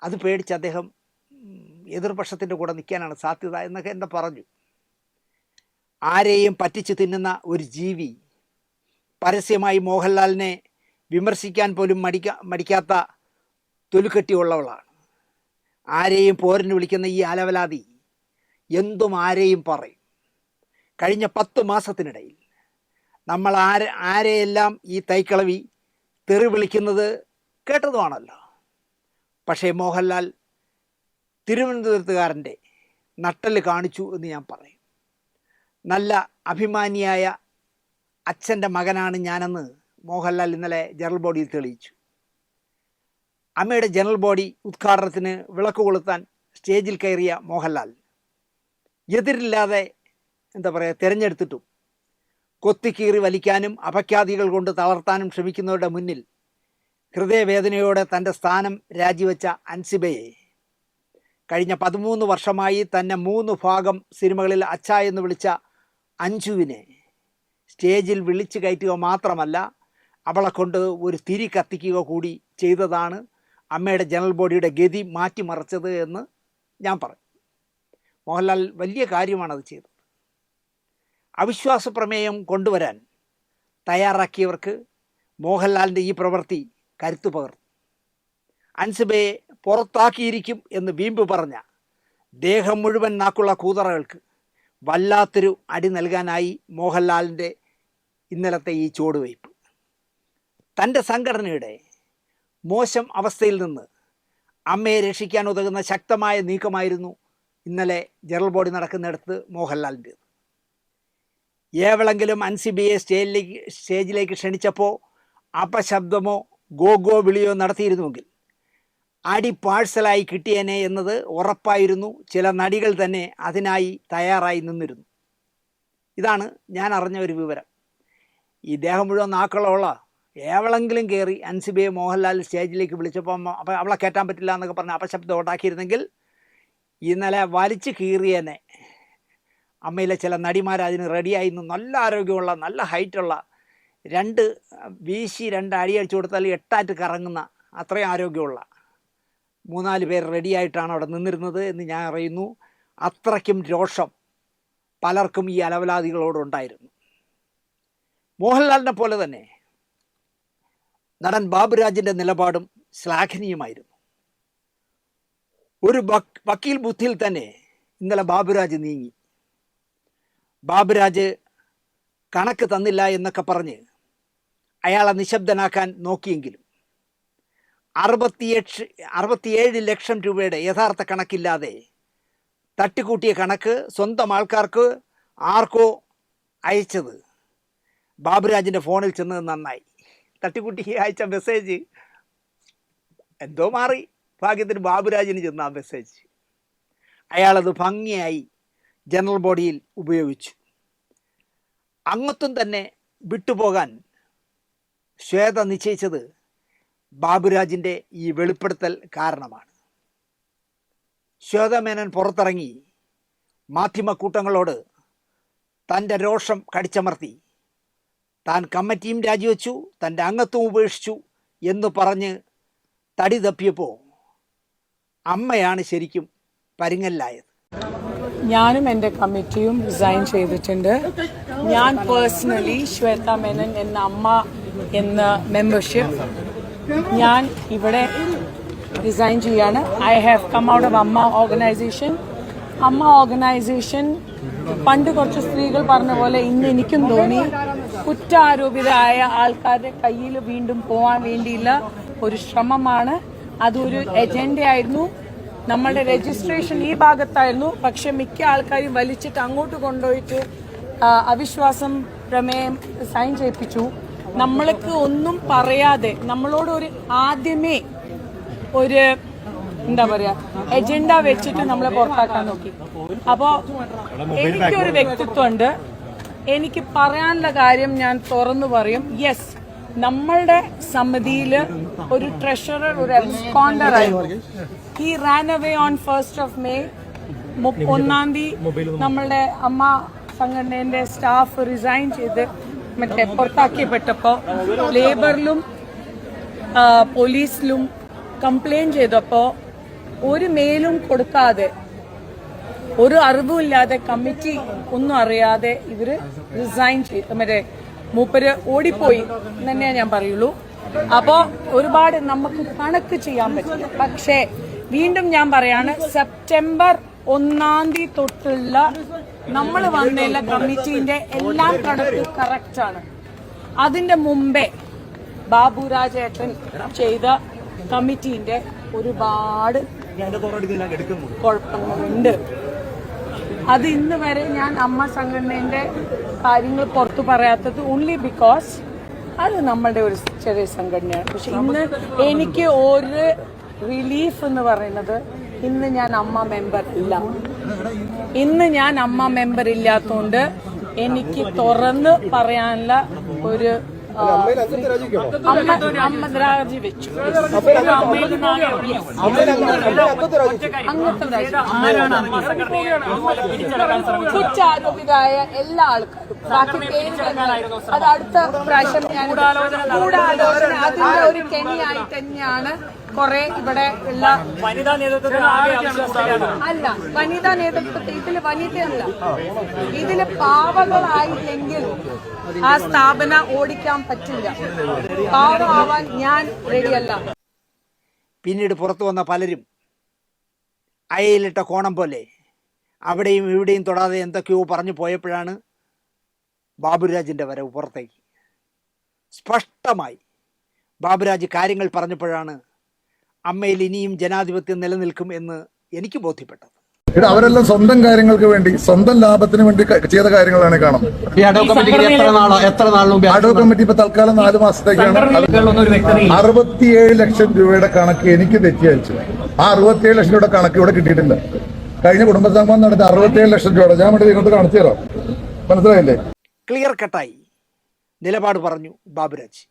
അത് പേടിച്ച് അദ്ദേഹം എതിർപക്ഷത്തിൻ്റെ കൂടെ നിൽക്കാനാണ് സാധ്യത എന്നൊക്കെ എന്നെ പറഞ്ഞു. ആരെയും പറ്റിച്ച് തിന്നുന്ന ഒരു ജീവി പരസ്യമായി മോഹൻലാലിനെ വിമർശിക്കാൻ പോലും മടിക്കാത്ത തൊലിക്കെട്ടിയുള്ളവളാണ്. ആരെയും പോരിന് വിളിക്കുന്ന ഈ അലവലാതി എന്തും ആരെയും പറയും. കഴിഞ്ഞ 10 മാസത്തിനിടയിൽ നമ്മൾ ആരെയെല്ലാം ഈ തൈക്കളവി തെറി വിളിക്കുന്നത് കേട്ടതുമാണല്ലോ. പക്ഷേ മോഹൻലാൽ തിരുവനന്തപുരത്തുകാരൻ്റെ നട്ടല് കാണിച്ചു എന്ന് ഞാൻ പറയും. നല്ല അഭിമാനിയായ അച്ഛൻ്റെ മകനാണ് ഞാനെന്ന് മോഹൻലാൽ ഇന്നലെ ജനറൽ ബോഡിയിൽ തെളിയിച്ചു. അമ്മയുടെ ജനറൽ ബോഡി ഉദ്ഘാടനത്തിന് വിളക്ക് കൊളുത്താൻ സ്റ്റേജിൽ കയറിയ മോഹൻലാൽ എതിരില്ലാതെ എന്താ പറയുക തിരഞ്ഞെടുത്തിട്ടും കൊത്തിക്കീറി വലിക്കാനും അപഖ്യാതികൾ കൊണ്ട് തളർത്താനും ശ്രമിക്കുന്നവരുടെ മുന്നിൽ ഹൃദയവേദനയോടെ തൻ്റെ സ്ഥാനം രാജിവെച്ച അൻസിബയെ കഴിഞ്ഞ 13 വർഷമായി തന്നെ 3 ഭാഗം സിനിമകളിൽ അച്ഛ എന്ന് വിളിച്ച അഞ്ജുവിനെ സ്റ്റേജിൽ വിളിച്ചു കയറ്റുക മാത്രമല്ല അവളെ കൊണ്ട് ഒരു തിരി കത്തിക്കുക കൂടി ചെയ്തതാണ് അമ്മയുടെ ജനറൽ ബോഡിയുടെ ഗതി മാറ്റിമറിച്ചത് എന്ന് ഞാൻ പറയും. മോഹൻലാൽ വലിയ കാര്യമാണത് ചെയ്തത്. അവിശ്വാസ പ്രമേയം കൊണ്ടുവരാൻ തയ്യാറാക്കിയവർക്ക് മോഹൻലാലിൻ്റെ ഈ പ്രവൃത്തി കരുത്തു പകർന്നു. അൻസിബയെ പുറത്താക്കിയിരിക്കും എന്ന് വീമ്പ് പറഞ്ഞ ദേഹം മുഴുവൻ നാക്കുള്ള കൂതറകൾക്ക് വല്ലാത്തൊരു അടി നൽകാനായി മോഹൻലാലിൻ്റെ ഇന്നലത്തെ ഈ ചുവടുവയ്പ്. തൻ്റെ സംഘടനയുടെ മോശം അവസ്ഥയിൽ നിന്ന് അമ്മയെ രക്ഷിക്കാൻ ഉതകുന്ന ശക്തമായ നീക്കമായിരുന്നു ഇന്നലെ ജനറൽ ബോഡി നടക്കുന്നിടത്ത് മോഹൻലാലിൻ്റേത്. ഏവളെങ്കിലും അൻസിബയെ സ്റ്റേജിലേക്ക് ക്ഷണിച്ചപ്പോൾ അപശബ്ദമോ ഗോ വിളിയോ നടത്തിയിരുന്നുവെങ്കിൽ അടി പാഴ്സലായി കിട്ടിയേനെ എന്നത് ഉറപ്പായിരുന്നു. ചില നടികൾ തന്നെ അതിനായി തയ്യാറായി നിന്നിരുന്നു. ഇതാണ് ഞാൻ അറിഞ്ഞ ഒരു വിവരം. ഈ ദേഹം മുഴുവൻ നാക്കളുള്ള ഏവളെങ്കിലും കയറി അൻസിബയെ മോഹൻലാൽ സ്റ്റേജിലേക്ക് വിളിച്ചപ്പോൾ അപ്പം അവളെ കയറ്റാൻ പറ്റില്ല എന്നൊക്കെ പറഞ്ഞ് അപശബ്ദം ഉണ്ടാക്കിയിരുന്നെങ്കിൽ ഇന്നലെ വലിച്ചു കീറിയനെ. അമ്മയിലെ ചില നടിമാർ അതിന് റെഡിയായിരുന്നു. നല്ല ആരോഗ്യമുള്ള നല്ല ഹൈറ്റുള്ള 2 വീശി 2 അടി അടിച്ചു കൊടുത്താൽ 8 കറങ്ങുന്ന അത്രയും ആരോഗ്യമുള്ള 3-4 പേർ റെഡിയായിട്ടാണ് അവിടെ നിന്നിരുന്നത് എന്ന് ഞാൻ അറിയുന്നു. അത്രയ്ക്കും രോഷം പലർക്കും ഈ അലവലാദികളോടുണ്ടായിരുന്നു. മോഹൻലാലിനെ പോലെ തന്നെ നടൻ ബാബുരാജിൻ്റെ നിലപാടും ശ്ലാഘനീയമായിരുന്നു. ഒരു വക്കീൽ ബുദ്ധിയിൽ തന്നെ ഇന്നലെ ബാബുരാജ് നീങ്ങി. ബാബുരാജ് കണക്ക് തന്നില്ല എന്നൊക്കെ പറഞ്ഞ് അയാളെ നിശബ്ദനാക്കാൻ നോക്കിയെങ്കിലും 67 ലക്ഷം രൂപയുടെ യഥാർത്ഥ കണക്കില്ലാതെ തട്ടിക്കൂട്ടിയ കണക്ക് സ്വന്തം ആൾക്കാർക്ക് ആർക്കോ അയച്ചത് ബാബുരാജിൻ്റെ ഫോണിൽ ചെന്നത് നന്നായി. തട്ടിക്കൂട്ടി അയച്ച മെസ്സേജ് എന്തോ മാറി. ഭാഗ്യത്തിന് ബാബുരാജിന് ചെന്ന ആ മെസ്സേജ് അയാളത് ഭംഗിയായി ജനറൽ ബോഡിയിൽ ഉപയോഗിച്ചു. അംഗത്വം തന്നെ വിട്ടുപോകാൻ ശ്വേത നിശ്ചയിച്ചത് ബാബുരാജിൻ്റെ ഈ വെളിപ്പെടുത്തൽ കാരണമാണ്. ശ്വേത മേനോൻ പുറത്തിറങ്ങി മാധ്യമക്കൂട്ടങ്ങളോട് തൻ്റെ രോഷം കടിച്ചമർത്തി താൻ കമ്മിറ്റിയും രാജിവെച്ചു, തൻ്റെ അംഗത്വം ഉപേക്ഷിച്ചു എന്ന് പറഞ്ഞ് തടി തപ്പിയപ്പോൾ അമ്മയാണ് ശരിക്കും പരിങ്ങലിലായത്. ഞാനും എൻ്റെ കമ്മിറ്റിയും റിസൈൻ ചെയ്തിട്ടുണ്ട്. ഞാൻ പേഴ്സണലി ശ്വേത മേനൻ എന്ന അമ്മ എന്ന മെമ്പർഷിപ്പ് ഞാൻ ഇവിടെ റിസൈൻ ചെയ്യാണ്. I have come out of AMMA organisation. AMMA organisation പണ്ട് കുറച്ച് സ്ത്രീകൾ പറഞ്ഞ പോലെ ഇന്ന് എനിക്കും തോന്നി കുറ്റാരോപിതരായ ആൾക്കാരുടെ കയ്യിൽ വീണ്ടും പോകാൻ വേണ്ടിയുള്ള ഒരു ശ്രമമാണ്. അതൊരു എജൻഡയായിരുന്നു. നമ്മളുടെ രജിസ്ട്രേഷൻ ഈ ഭാഗത്തായിരുന്നു. പക്ഷെ മിക്ക ആൾക്കാരും വലിച്ചിട്ട് അങ്ങോട്ട് കൊണ്ടുപോയിട്ട് അവിശ്വാസം പ്രമേയം സൈൻ ചെയ്യിപ്പിച്ചു. നമ്മൾക്ക് ഒന്നും പറയാതെ നമ്മളോട് ഒരു ആദ്യമേ ഒരു എന്താ പറയാ എജൻഡ വെച്ചിട്ട് നമ്മളെ പുറത്താക്കാൻ നോക്കി. അപ്പോൾ എനിക്കൊരു വ്യക്തിത്വമുണ്ട്. എനിക്ക് പറയാനുള്ള കാര്യം ഞാൻ തുറന്നു പറയും. യെസ്, നമ്മളുടെ സമിതിയിൽ ഒരു ട്രഷറർ ഒരു എബ്സ്കോണ്ടർ ആയിരുന്നു. He Rann away on 1st of May. 1-ാം തീയതി നമ്മളുടെ അമ്മ സംഘടനയുടെ സ്റ്റാഫ് റിസൈൻ ചെയ്ത് മറ്റേ പുറത്താക്കിയപ്പെട്ടപ്പോൾ ലേബറിലും പോലീസിലും കംപ്ലൈൻറ്റ് ചെയ്തപ്പോൾ ഒരു മെയിലും കൊടുക്കാതെ ഒരു അറിവുമില്ലാതെ കമ്മിറ്റി ഒന്നും അറിയാതെ ഇവര് റിസൈൻ ചെയ്ത് മറ്റേ മൂപ്പര് ഓടിപ്പോയി തന്നെ ഞാൻ പറയുള്ളൂ. അപ്പോൾ ഒരുപാട് നമുക്ക് കണക്ക് ചെയ്യാൻ പറ്റില്ല. പക്ഷേ വീണ്ടും ഞാൻ പറയാണ്, സെപ്റ്റംബർ 1-ാം തീയതി തൊട്ടുള്ള നമ്മൾ വന്നില്ല കമ്മിറ്റീന്റെ എല്ലാം കണക്ക് കറക്റ്റാണ്. അതിന്റെ മുമ്പേ ബാബുരാജേട്ടൻ ചെയ്ത കമ്മിറ്റീന്റെ ഒരുപാട് കുഴപ്പങ്ങളുണ്ട്. അത് ഇന്ന് വരെ ഞാൻ അമ്മ സംഘടനയുടെ കാര്യങ്ങൾ പുറത്തു പറയാത്തത് ഓൺലി ബിക്കോസ് അത് നമ്മളുടെ ഒരു ചെറിയ സംഘടനയാണ്. പക്ഷെ ഇന്ന് എനിക്ക് ഒരു റിലീഫ് എന്ന് പറയുന്നത് ഇന്ന് ഞാൻ അമ്മ മെമ്പർ ഇല്ല. ഇന്ന് ഞാൻ അമ്മ മെമ്പർ ഇല്ലാത്തതുകൊണ്ട് എനിക്ക് തുറന്ന് പറയാനുള്ള ഒരു അമ്മ രാജി വെച്ചു. കുറ്റാരോപിതരായ എല്ലാ ആൾക്കാരും ബാക്കി അത് അടുത്ത പ്രാവശ്യം ഞാൻ ഗൂഢാലോചന അതിന്റെ ഒരു കെണിയായിട്ട് തന്നെയാണ് കുറെ ഇവിടെ ഉള്ള വനിതാ നേതൃത്വത്തിൽ അല്ല, വനിതാ നേതൃത്വത്തിൽ ഇതില് വനിതയല്ല, ഇതില് പാവങ്ങളായില്ലെങ്കിൽ ആ സ്ഥാപനം ഓടിക്കാൻ പറ്റില്ല. പാവമാവാൻ ഞാൻ റെഡിയല്ല. പിന്നീട് പുറത്തു വന്ന പലരും അയയിലിട്ട കോണം പോലെ അവിടെയും ഇവിടെയും തൊടാതെ എന്തൊക്കെയോ പറഞ്ഞു പോയപ്പോഴാണ് ബാബുരാജിൻ്റെ വരവ് പുറത്തേക്ക്. സ്പഷ്ടമായി ബാബുരാജ് കാര്യങ്ങൾ പറഞ്ഞപ്പോഴാണ് അമ്മയിൽ ഇനിയും ജനാധിപത്യം നിലനിൽക്കും എന്ന് എനിക്ക് ബോധ്യപ്പെട്ടത്. അവരെല്ലാം സ്വന്തം കാര്യങ്ങൾക്ക് വേണ്ടി, സ്വന്തം ലാഭത്തിന് വേണ്ടി ചെയ്ത കാര്യങ്ങളാണ് കാണും. അഡോ കമ്മിറ്റി ഇപ്പൊ തൽക്കാലം 4 മാസത്തേക്കാണ് 67 ലക്ഷം രൂപയുടെ കണക്ക് എനിക്ക് തെറ്റി അയച്ചു. ആ 67 ലക്ഷം രൂപയുടെ കണക്ക് ഇവിടെ കിട്ടിയിട്ടില്ല. കഴിഞ്ഞ കുടുംബസംഗമം നടത്തി 67 ലക്ഷം രൂപയുടെ ഞാൻ വേണ്ടി ഇങ്ങോട്ട് കാണിച്ചു തരാം. മനസ്സിലായില്ലേ? ക്ലിയർ കട്ടായി നിലപാട് പറഞ്ഞു ബാബുരാജ്.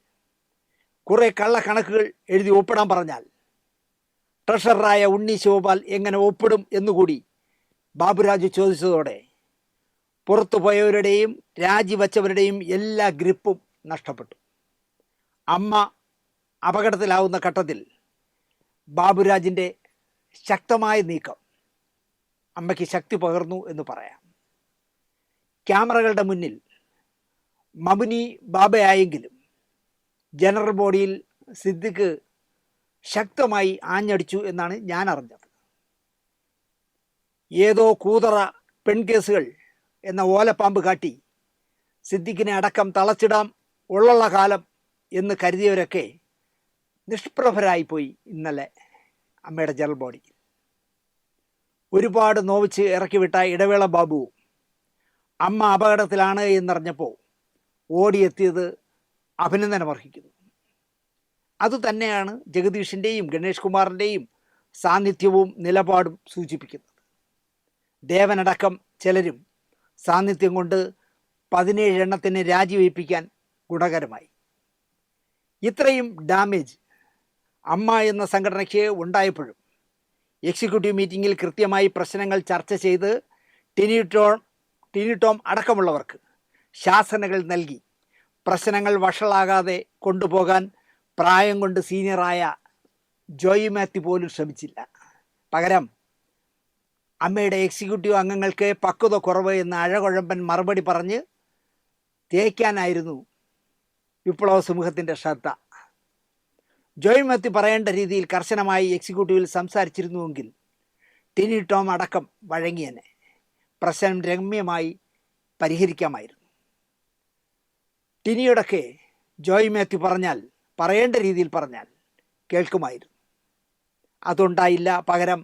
കുറെ കള്ളക്കണക്കുകൾ എഴുതി ഒപ്പിടാൻ പറഞ്ഞാൽ ട്രഷററായ ഉണ്ണി ശിവപാൽ എങ്ങനെ ഒപ്പിടും എന്നുകൂടി ബാബുരാജ് ചോദിച്ചതോടെ പുറത്തുപോയവരുടെയും രാജിവെച്ചവരുടെയും എല്ലാ ഗ്രിപ്പും നഷ്ടപ്പെട്ടു. അമ്മ അപകടത്തിലാവുന്ന ഘട്ടത്തിൽ ബാബുരാജിൻ്റെ ശക്തമായ നീക്കം അമ്മയ്ക്ക് ശക്തി പകർന്നു എന്ന് പറയാം. ക്യാമറകളുടെ മുന്നിൽ മമുനി ബാബയായെങ്കിലും ജനറൽ ബോഡിയിൽ സിദ്ദിഖ് ശക്തമായി ആഞ്ഞടിച്ചു എന്നാണ് ഞാൻ അറിഞ്ഞത്. ഏതോ കൂതറ പെൺകേസുകൾ എന്ന ഓലപ്പാമ്പ് കാട്ടി സിദ്ദിഖിനെ അടക്കം തളച്ചിടാം ഉള്ള കാലം എന്ന് കരുതിയവരൊക്കെ നിഷ്പ്രഭരായിപ്പോയി ഇന്നലെ അമ്മയുടെ ജനറൽ ബോഡിയിൽ. ഒരുപാട് നോവിച്ച് ഇറക്കിവിട്ട ഇടവേള ബാബുവും അമ്മ അപകടത്തിലാണ് എന്നറിഞ്ഞപ്പോൾ ഓടിയെത്തിയത് അഭിനന്ദനമർഹിക്കുന്നു. അതുതന്നെയാണ് ജഗദീഷിൻ്റെയും ഗണേഷ് കുമാറിൻ്റെയും സാന്നിധ്യവും നിലപാടും സൂചിപ്പിക്കുന്നത്. ദേവനടക്കം ചിലരും സാന്നിധ്യം കൊണ്ട് 17 എണ്ണത്തിന് രാജിവയ്പ്പിക്കാൻ ഗുണകരമായി. ഇത്രയും ഡാമേജ് അമ്മ എന്ന സംഘടനയ്ക്ക് ഉണ്ടായപ്പോഴും എക്സിക്യൂട്ടീവ് മീറ്റിങ്ങിൽ കൃത്യമായി പ്രശ്നങ്ങൾ ചർച്ച ചെയ്ത് ടിനി ടോം അടക്കമുള്ളവർക്ക് ശാസനകൾ നൽകി പ്രശ്നങ്ങൾ വഷളാകാതെ കൊണ്ടുപോകാൻ പ്രായം കൊണ്ട് സീനിയറായ ജോയി മാത്യു പോലും ശ്രമിച്ചില്ല. പകരം അമ്മയുടെ എക്സിക്യൂട്ടീവ് അംഗങ്ങൾക്ക് പക്വത കുറവ് എന്ന അഴകുഴമ്പൻ മറുപടി പറഞ്ഞ് തേക്കാനായിരുന്നു വിപ്ലവ സമൂഹത്തിൻ്റെ ശ്രദ്ധ. ജോയി മാത്യു പറയേണ്ട രീതിയിൽ കർശനമായി എക്സിക്യൂട്ടീവിൽ സംസാരിച്ചിരുന്നുവെങ്കിൽ ടിനി ടോം അടക്കം വഴങ്ങിയനെ പ്രശ്നം രമ്യമായി പരിഹരിക്കാമായിരുന്നു. ടിനിയോടൊക്കെ ജോയി മാത്യു പറയേണ്ട രീതിയിൽ പറഞ്ഞാൽ കേൾക്കുമായിരുന്നു. അതുണ്ടായില്ല. പകരം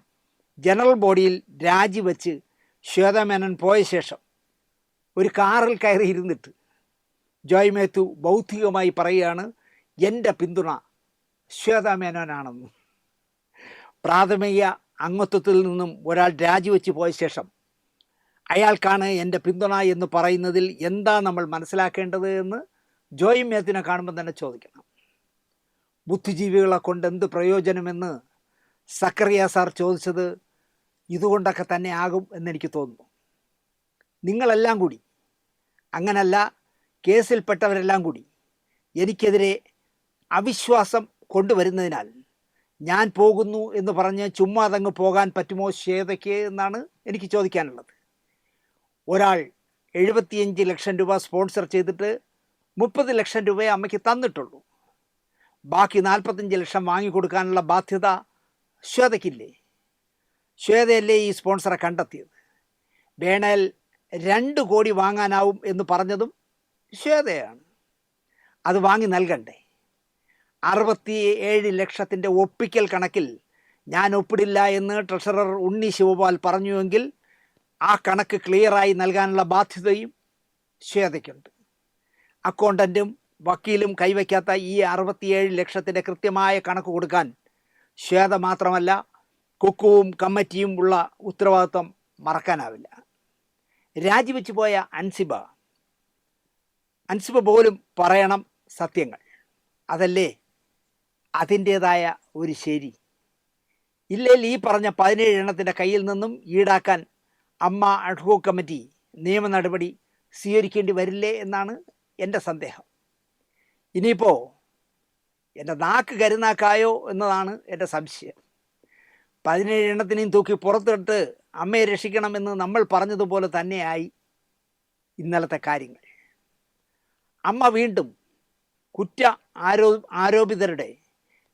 ജനറൽ ബോഡിയിൽ രാജിവെച്ച് ശ്വേത മേനോൻ പോയ ശേഷം ഒരു കാറിൽ കയറി ഇരുന്നിട്ട് ജോയ് മാത്യു ബൗദ്ധികമായി പറയുകയാണ് എൻ്റെ പിന്തുണ ശ്വേത മേനോനാണെന്ന്. പ്രാഥമിക അംഗത്വത്തിൽ നിന്നും ഒരാൾ രാജിവെച്ച് പോയ ശേഷം അയാൾക്കാണ് എൻ്റെ പിന്തുണ എന്ന് പറയുന്നതിൽ എന്താ നമ്മൾ മനസ്സിലാക്കേണ്ടത് എന്ന് ജോയ് മാത്യുവിനെ കാണുമ്പോൾ തന്നെ ചോദിക്കണം. ബുദ്ധിജീവികളെ കൊണ്ട് എന്ത് പ്രയോജനമെന്ന് സക്കറിയ സാർ ചോദിച്ചത് ഇതുകൊണ്ടൊക്കെ തന്നെ ആകും എന്നെനിക്ക് തോന്നുന്നു. നിങ്ങളെല്ലാം കൂടി, അങ്ങനല്ല കേസിൽപ്പെട്ടവരെല്ലാം കൂടി എനിക്കെതിരെ അവിശ്വാസം കൊണ്ടുവരുന്നതിനാൽ ഞാൻ പോകുന്നു എന്ന് പറഞ്ഞ് ചുമ്മാതങ്ങ് പോകാൻ പറ്റുമോ ശ്വേതയ്ക്ക് എന്നാണ് എനിക്ക് ചോദിക്കാനുള്ളത്. ഒരാൾ 75 ലക്ഷം രൂപ സ്പോൺസർ ചെയ്തിട്ട് 30 ലക്ഷം രൂപയെ അമ്മയ്ക്ക് തന്നിട്ടുള്ളൂ. ബാക്കി 45 ലക്ഷം വാങ്ങിക്കൊടുക്കാനുള്ള ബാധ്യത ശ്വേതയ്ക്കില്ലേ? ശ്വേതയല്ലേ ഈ സ്പോൺസറെ കണ്ടെത്തിയത്? വേണേൽ 2 കോടി വാങ്ങാനാവും എന്ന് പറഞ്ഞതും ശ്വേതയാണ്. അത് വാങ്ങി നൽകണ്ടേ? 67 ലക്ഷത്തിൻ്റെ ഒപ്പിക്കൽ കണക്കിൽ ഞാൻ ഒപ്പിടില്ല എന്ന് ട്രഷറർ ഉണ്ണി ശിവപാൽ പറഞ്ഞുവെങ്കിൽ ആ കണക്ക് ക്ലിയറായി നൽകാനുള്ള ബാധ്യതയും ശ്വേതയ്ക്കുണ്ട്. അക്കൗണ്ടൻറ്റും വക്കീലും കൈവയ്ക്കാത്ത ഈ 67 ലക്ഷത്തിൻ്റെ കൃത്യമായ കണക്ക് കൊടുക്കാൻ ശ്വേത മാത്രമല്ല കുക്കുവും കമ്മിറ്റിയും ഉള്ള ഉത്തരവാദിത്വം മറക്കാനാവില്ല. രാജിവെച്ച് പോയ അൻസിബ പോലും പറയണം സത്യങ്ങൾ. അതല്ലേ അതിൻ്റേതായ ഒരു ശരി. ഇല്ലെങ്കിൽ ഈ പറഞ്ഞ 17 എണ്ണത്തിൻ്റെ കയ്യിൽ നിന്നും ഈടാക്കാൻ അമ്മ അഡ്ഹോക് കമ്മിറ്റി നിയമ നടപടി സ്വീകരിക്കേണ്ടി വരില്ലേ എന്നാണ് എൻ്റെ സന്ദേഹം. ഇനിയിപ്പോൾ എൻ്റെ നാക്ക് കരുനാക്കായോ എന്നതാണ് എൻ്റെ സംശയം. 17 എണ്ണത്തിനെയും തൂക്കി പുറത്തിട്ട് അമ്മയെ രക്ഷിക്കണമെന്ന് നമ്മൾ പറഞ്ഞതുപോലെ തന്നെയായി ഇന്നലത്തെ കാര്യങ്ങൾ. അമ്മ വീണ്ടും ആരോപിതരുടെ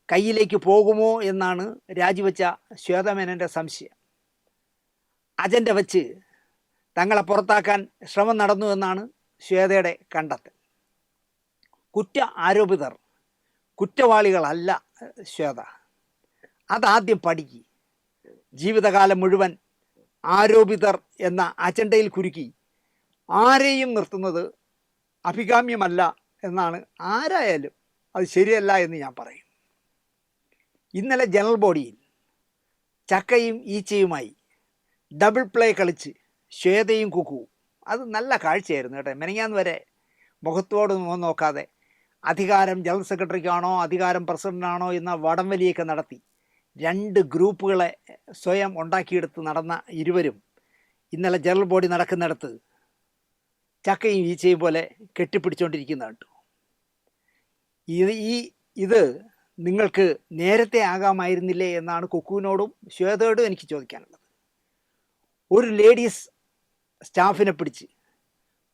കയ്യിലേക്ക് പോകുമോ എന്നാണ് രാജിവെച്ച ശ്വേതമേനൻ്റെ സംശയം. അജണ്ട വെച്ച് തങ്ങളെ പുറത്താക്കാൻ ശ്രമം നടന്നു എന്നാണ് ശ്വേതയുടെ കണ്ടെത്തൽ. ആരോപിതർ കുറ്റവാളികളല്ല ശ്വേത. അതാദ്യം പഠിക്കുക. ജീവിതകാലം മുഴുവൻ ആരോപിതർ എന്ന അജണ്ടയിൽ കുരുക്കി ആരെയും നിർത്തുന്നത് അഭികാമ്യമല്ല എന്നാണ്. ആരായാലും അത് ശരിയല്ല എന്ന് ഞാൻ പറയും. ഇന്നലെ ജനറൽ ബോഡിയിൽ ചക്കയും ഈച്ചയുമായി ഡബിൾ പ്ലേ കളിച്ച് ശ്വേതയും കുക്കുവും, അത് നല്ല കാഴ്ചയായിരുന്നു കേട്ടോ. മെനങ്ങാന്ന് വരെ മുഖത്തോട് നോക്കാതെ അധികാരം ജനറൽ സെക്രട്ടറിക്കാണോ അധികാരം പ്രസിഡന്റാണോ എന്ന വടംവലിയൊക്കെ നടത്തി 2 ഗ്രൂപ്പുകളെ സ്വയം ഉണ്ടാക്കിയെടുത്ത് നടന്ന ഇരുവരും ഇന്നലെ ജനറൽ ബോഡി നടക്കുന്നിടത്ത് ചക്കയും ഈച്ചയും പോലെ കെട്ടിപ്പിടിച്ചുകൊണ്ടിരിക്കുന്ന കേട്ടു. ഇത് നിങ്ങൾക്ക് നേരത്തെ ആകാമായിരുന്നില്ലേ എന്നാണ് കുക്കുവിനോടും ശ്വേതയോടും എനിക്ക് ചോദിക്കാനുള്ളത്. ഒരു ലേഡീസ് സ്റ്റാഫിനെ പിടിച്ച്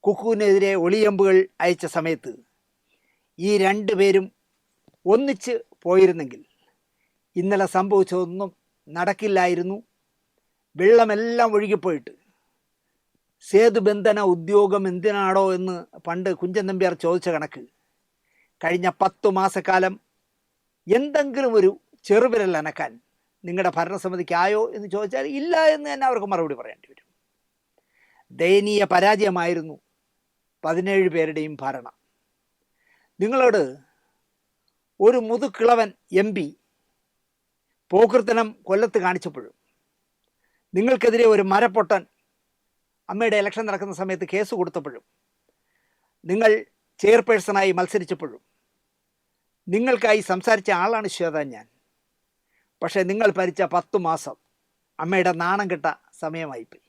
കുക്കുവിനെതിരെ ഒളിയമ്പുകൾ അയച്ച സമയത്ത് ഈ രണ്ടുപേരും ഒന്നിച്ച് പോയിരുന്നെങ്കിൽ ഇന്നലെ സംഭവിച്ചതൊന്നും നടക്കില്ലായിരുന്നു. വെള്ളമെല്ലാം ഒഴുകിപ്പോയിട്ട് സേതുബന്ധന ഉദ്യോഗം എന്തിനാണോ എന്ന് പണ്ട് കുഞ്ചൻ നമ്പ്യാർ ചോദിച്ച കണക്ക് കഴിഞ്ഞ 10 മാസക്കാലം എന്തെങ്കിലും ഒരു ചെറുവിരൽ അനക്കാൻ നിങ്ങളുടെ ഭരണസമിതിക്കായോ എന്ന് ചോദിച്ചാൽ ഇല്ല എന്ന് തന്നെ അവർക്ക് മറുപടി പറയേണ്ടി വരും. ദയനീയ പരാജയമായിരുന്നു 17 പേരുടെയും ഭരണം. നിങ്ങളോട് ഒരു മുതുകിളവൻ MP പോക്കൃത്തനം കൊല്ലത്ത് കാണിച്ചപ്പോഴും നിങ്ങൾക്കെതിരെ ഒരു മരപ്പൊട്ടൻ അമ്മയുടെ ഇലക്ഷൻ നടക്കുന്ന സമയത്ത് കേസ് കൊടുത്തപ്പോഴും നിങ്ങൾ ചെയർപേഴ്സണായി മത്സരിച്ചപ്പോഴും നിങ്ങൾക്കായി സംസാരിച്ച ആളാണ് ശ്വേത ഞാൻ. പക്ഷേ നിങ്ങൾ ഭരിച്ച 10 മാസം അമ്മയുടെ നാണം കെട്ട സമയമായിപ്പോയി.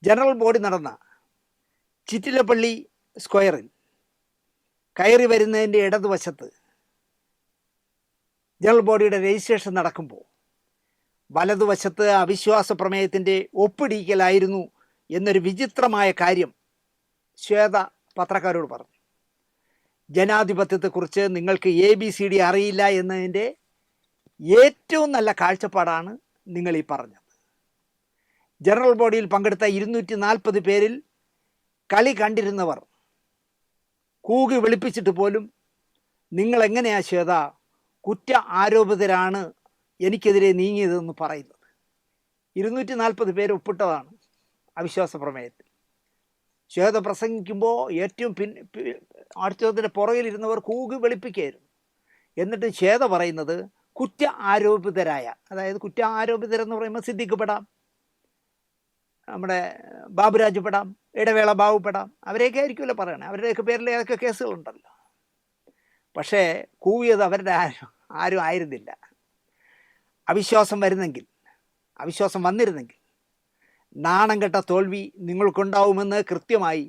ജനറൽ ബോഡി നടന്ന ചിറ്റിലപ്പള്ളി സ്ക്വയറിൽ കയറി വരുന്നതിൻ്റെ ഇടതുവശത്ത് ജനറൽ ബോഡിയുടെ രജിസ്ട്രേഷൻ നടക്കുമ്പോൾ വലതുവശത്ത് അവിശ്വാസ പ്രമേയത്തിൻ്റെ ഒപ്പിടിക്കലായിരുന്നു എന്നൊരു വിചിത്രമായ കാര്യം ശ്വേത പത്രക്കാരോട് പറഞ്ഞു. ജനാധിപത്യത്തെക്കുറിച്ച് നിങ്ങൾക്ക് ABCD അറിയില്ല എന്നതിൻ്റെ ഏറ്റവും നല്ല കാഴ്ചപ്പാടാണ് നിങ്ങൾ ഈ പറഞ്ഞത്. ജനറൽ ബോഡിയിൽ പങ്കെടുത്ത 240 പേരിൽ കളി കണ്ടിരുന്നവർ കൂകി വിളിപ്പിച്ചിട്ട് പോലും നിങ്ങളെങ്ങനെയാ ശ്വേത കുറ്റ ആരോപിതരാണ് എനിക്കെതിരെ നീങ്ങിയതെന്ന് പറയുന്നത്? 240 പേര് ഒപ്പിട്ടതാണ് അവിശ്വാസ പ്രമേയത്തിൽ. ശ്വേത പ്രസംഗിക്കുമ്പോൾ ഏറ്റവും അടുത്തതിൻ്റെ പുറകിലിരുന്നവർ കൂകി വെളുപ്പിക്കുകയായിരുന്നു. എന്നിട്ട് ശ്വേത പറയുന്നത് കുറ്റ ആരോപിതരായ, അതായത് കുറ്റ ആരോപിതരെന്ന് പറയുമ്പോൾ സിദ്ദിഖ് പെടാം, നമ്മുടെ ബാബുരാജ് പെടാം, ഇടവേള ബാബു പെടാം, അവരെയൊക്കെ ആയിരിക്കുമല്ലോ പറയണേ. അവരുടെയൊക്കെ പേരിൽ ഏതൊക്കെ കേസുകളുണ്ടല്ലോ. പക്ഷേ കൂവിയത് അവരുടെ ആരും ആയിരുന്നില്ല. അവിശ്വാസം വന്നിരുന്നെങ്കിൽ നാണം കെട്ട തോൽവി നിങ്ങൾക്കുണ്ടാവുമെന്ന് കൃത്യമായി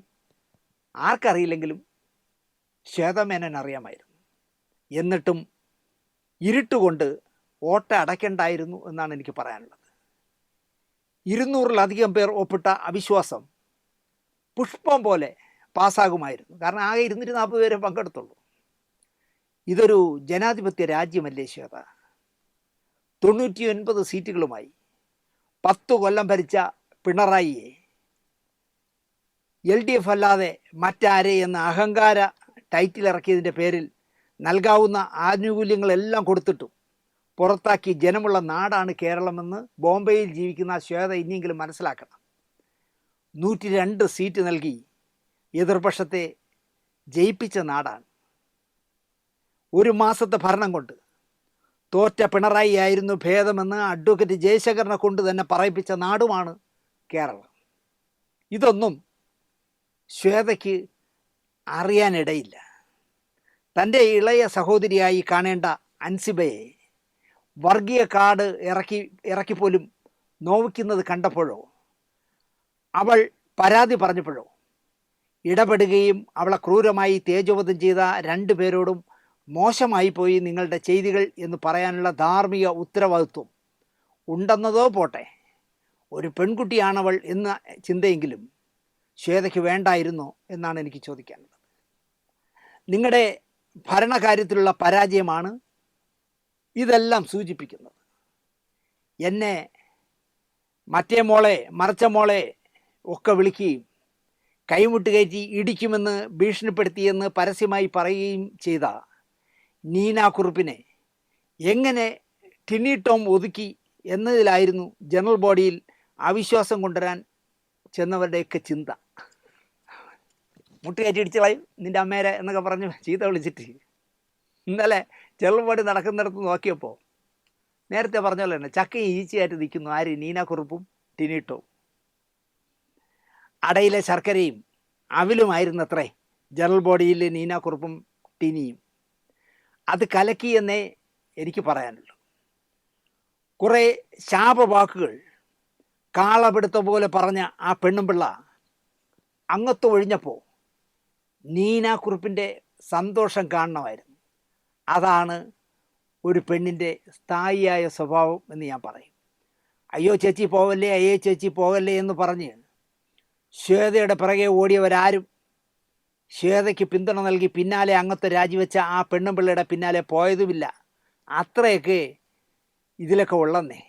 ആർക്കറിയില്ലെങ്കിലും ശ്വേതമേനോൻ അറിയാമായിരുന്നു. എന്നിട്ടും ഇരുട്ടുകൊണ്ട് വോട്ട് അടയ്ക്കണ്ടായിരുന്നു എന്നാണ് എനിക്ക് പറയാനുള്ളത്. 200-ലധികം പേർ ഒപ്പിട്ട അവിശ്വാസം പുഷ്പം പോലെ പാസ്സാകുമായിരുന്നു. കാരണം ആകെ 240 പേരെ പങ്കെടുത്തുള്ളൂ. ഇതൊരു ജനാധിപത്യ രാജ്യമല്ലേ ശ്വേത? 99 സീറ്റുകളുമായി 10 കൊല്ലം ഭരിച്ച പിണറായിയെ LDF അല്ലാതെ മറ്റാരെ എന്ന അഹങ്കാര ടൈറ്റിൽ ഇറക്കിയതിൻ്റെ പേരിൽ നൽകാവുന്ന ആനുകൂല്യങ്ങളെല്ലാം കൊടുത്തിട്ടും പുറത്താക്കി ജനമുള്ള നാടാണ് കേരളമെന്ന് ബോംബെയിൽ ജീവിക്കുന്ന ശ്വേത ഇനിയെങ്കിലും മനസ്സിലാക്കണം. 102 സീറ്റ് നൽകി എതിർപക്ഷത്തെ ജയിപ്പിച്ച നാടാണ്. ഒരു മാസത്തെ ഭരണം കൊണ്ട് തോറ്റ പിണറായി ആയിരുന്നു ഭേദമെന്ന് അഡ്വക്കേറ്റ് ജയശങ്കറിനെ കൊണ്ട് തന്നെ പറയിപ്പിച്ച നാടുമാണ് കേരളം. ഇതൊന്നും ശ്വേതയ്ക്ക് അറിയാനിടയില്ല. തൻ്റെ ഇളയ സഹോദരിയായി കാണേണ്ട അൻസിബയെ വർഗീയ കാർഡ് ഇറക്കിപ്പോലും നോവിക്കുന്നത് കണ്ടപ്പോഴോ അവൾ പരാതി പറഞ്ഞപ്പോഴോ ഇടപെടുകയും അവളെ ക്രൂരമായി തേജോവധം ചെയ്ത 2 പേരോടും മോശമായി പോയി നിങ്ങളുടെ ചെയ്തികൾ എന്ന് പറയാനുള്ള ധാർമ്മിക ഉത്തരവാദിത്വം ഉണ്ടെന്നതോ പോട്ടെ, ഒരു പെൺകുട്ടിയാണവൾ എന്ന ചിന്തയെങ്കിലും ശ്വേതയ്ക്ക് വേണ്ടായിരുന്നോ എന്നാണ് എനിക്ക് ചോദിക്കാനുള്ളത്. നിങ്ങളുടെ ഭരണകാര്യത്തിലുള്ള പരാജയമാണ് ഇതെല്ലാം സൂചിപ്പിക്കുന്നത്. എന്നെ മറ്റേ മോളെ മറച്ച മോളെ ഒക്കെ വിളിക്കുകയും കൈമുട്ട് കയറ്റി ഇടിക്കുമെന്ന് ഭീഷണിപ്പെടുത്തിയെന്ന് പരസ്യമായി പറയുകയും ചെയ്ത നീന കുറുപ്പിനെ എങ്ങനെ ടിനി ടോം ഒതുക്കി എന്നതിലായിരുന്നു ജനറൽ ബോഡിയിൽ അവിശ്വാസം കൊണ്ടുവരാൻ ചെന്നവരുടെയൊക്കെ ചിന്ത. മുട്ടുകയറ്റി ഇടിച്ചു കളയും നിൻ്റെ അമ്മേരെ എന്നൊക്കെ പറഞ്ഞ് ചീത്ത വിളിച്ചിട്ട് ഇന്നലെ ജനറൽ ബോഡി നടക്കുന്നിടത്ത് നോക്കിയപ്പോൾ നേരത്തെ പറഞ്ഞല്ലോ തന്നെ ചക്കയും ഈച്ചയായിട്ട് നിൽക്കുന്നു. ആര്? നീന കുറുപ്പും ടിനി ടോം. അടയിലെ ശർക്കരയും അവിലുമായിരുന്നത്രേ ജനറൽ ബോഡിയിൽ നീന കുറുപ്പും ടിനിയും. അത് കലക്കി എന്നേ എനിക്ക് പറയാനുള്ളൂ. കുറേ ശാപവാക്കുകൾ കാളപിടുത്ത പോലെ പറഞ്ഞ ആ പെണ്ണുമ്പിള്ള അങ്ങത്ത് ഒഴിഞ്ഞപ്പോൾ നീന കുറുപ്പിൻ്റെ സന്തോഷം കാണണമായിരുന്നു. അതാണ് ഒരു പെണ്ണിൻ്റെ സ്ഥായിയായ സ്വഭാവം എന്ന് ഞാൻ പറയും. അയ്യോ ചേച്ചി പോകല്ലേ, അയ്യോ ചേച്ചി പോകല്ലേ എന്ന് പറഞ്ഞ് ശ്വേതയുടെ പിറകെ ഓടിയവരാരും ശ്വേതയ്ക്ക് പിന്തുണ നൽകി പിന്നാലെ അംഗത്വം രാജിവെച്ച ആ പെണ്ണുപിള്ളയുടെ പിന്നാലെ പോയതുമില്ല. അത്രയൊക്കെ ഇതിലൊക്കെ ഉള്ളന്നേ.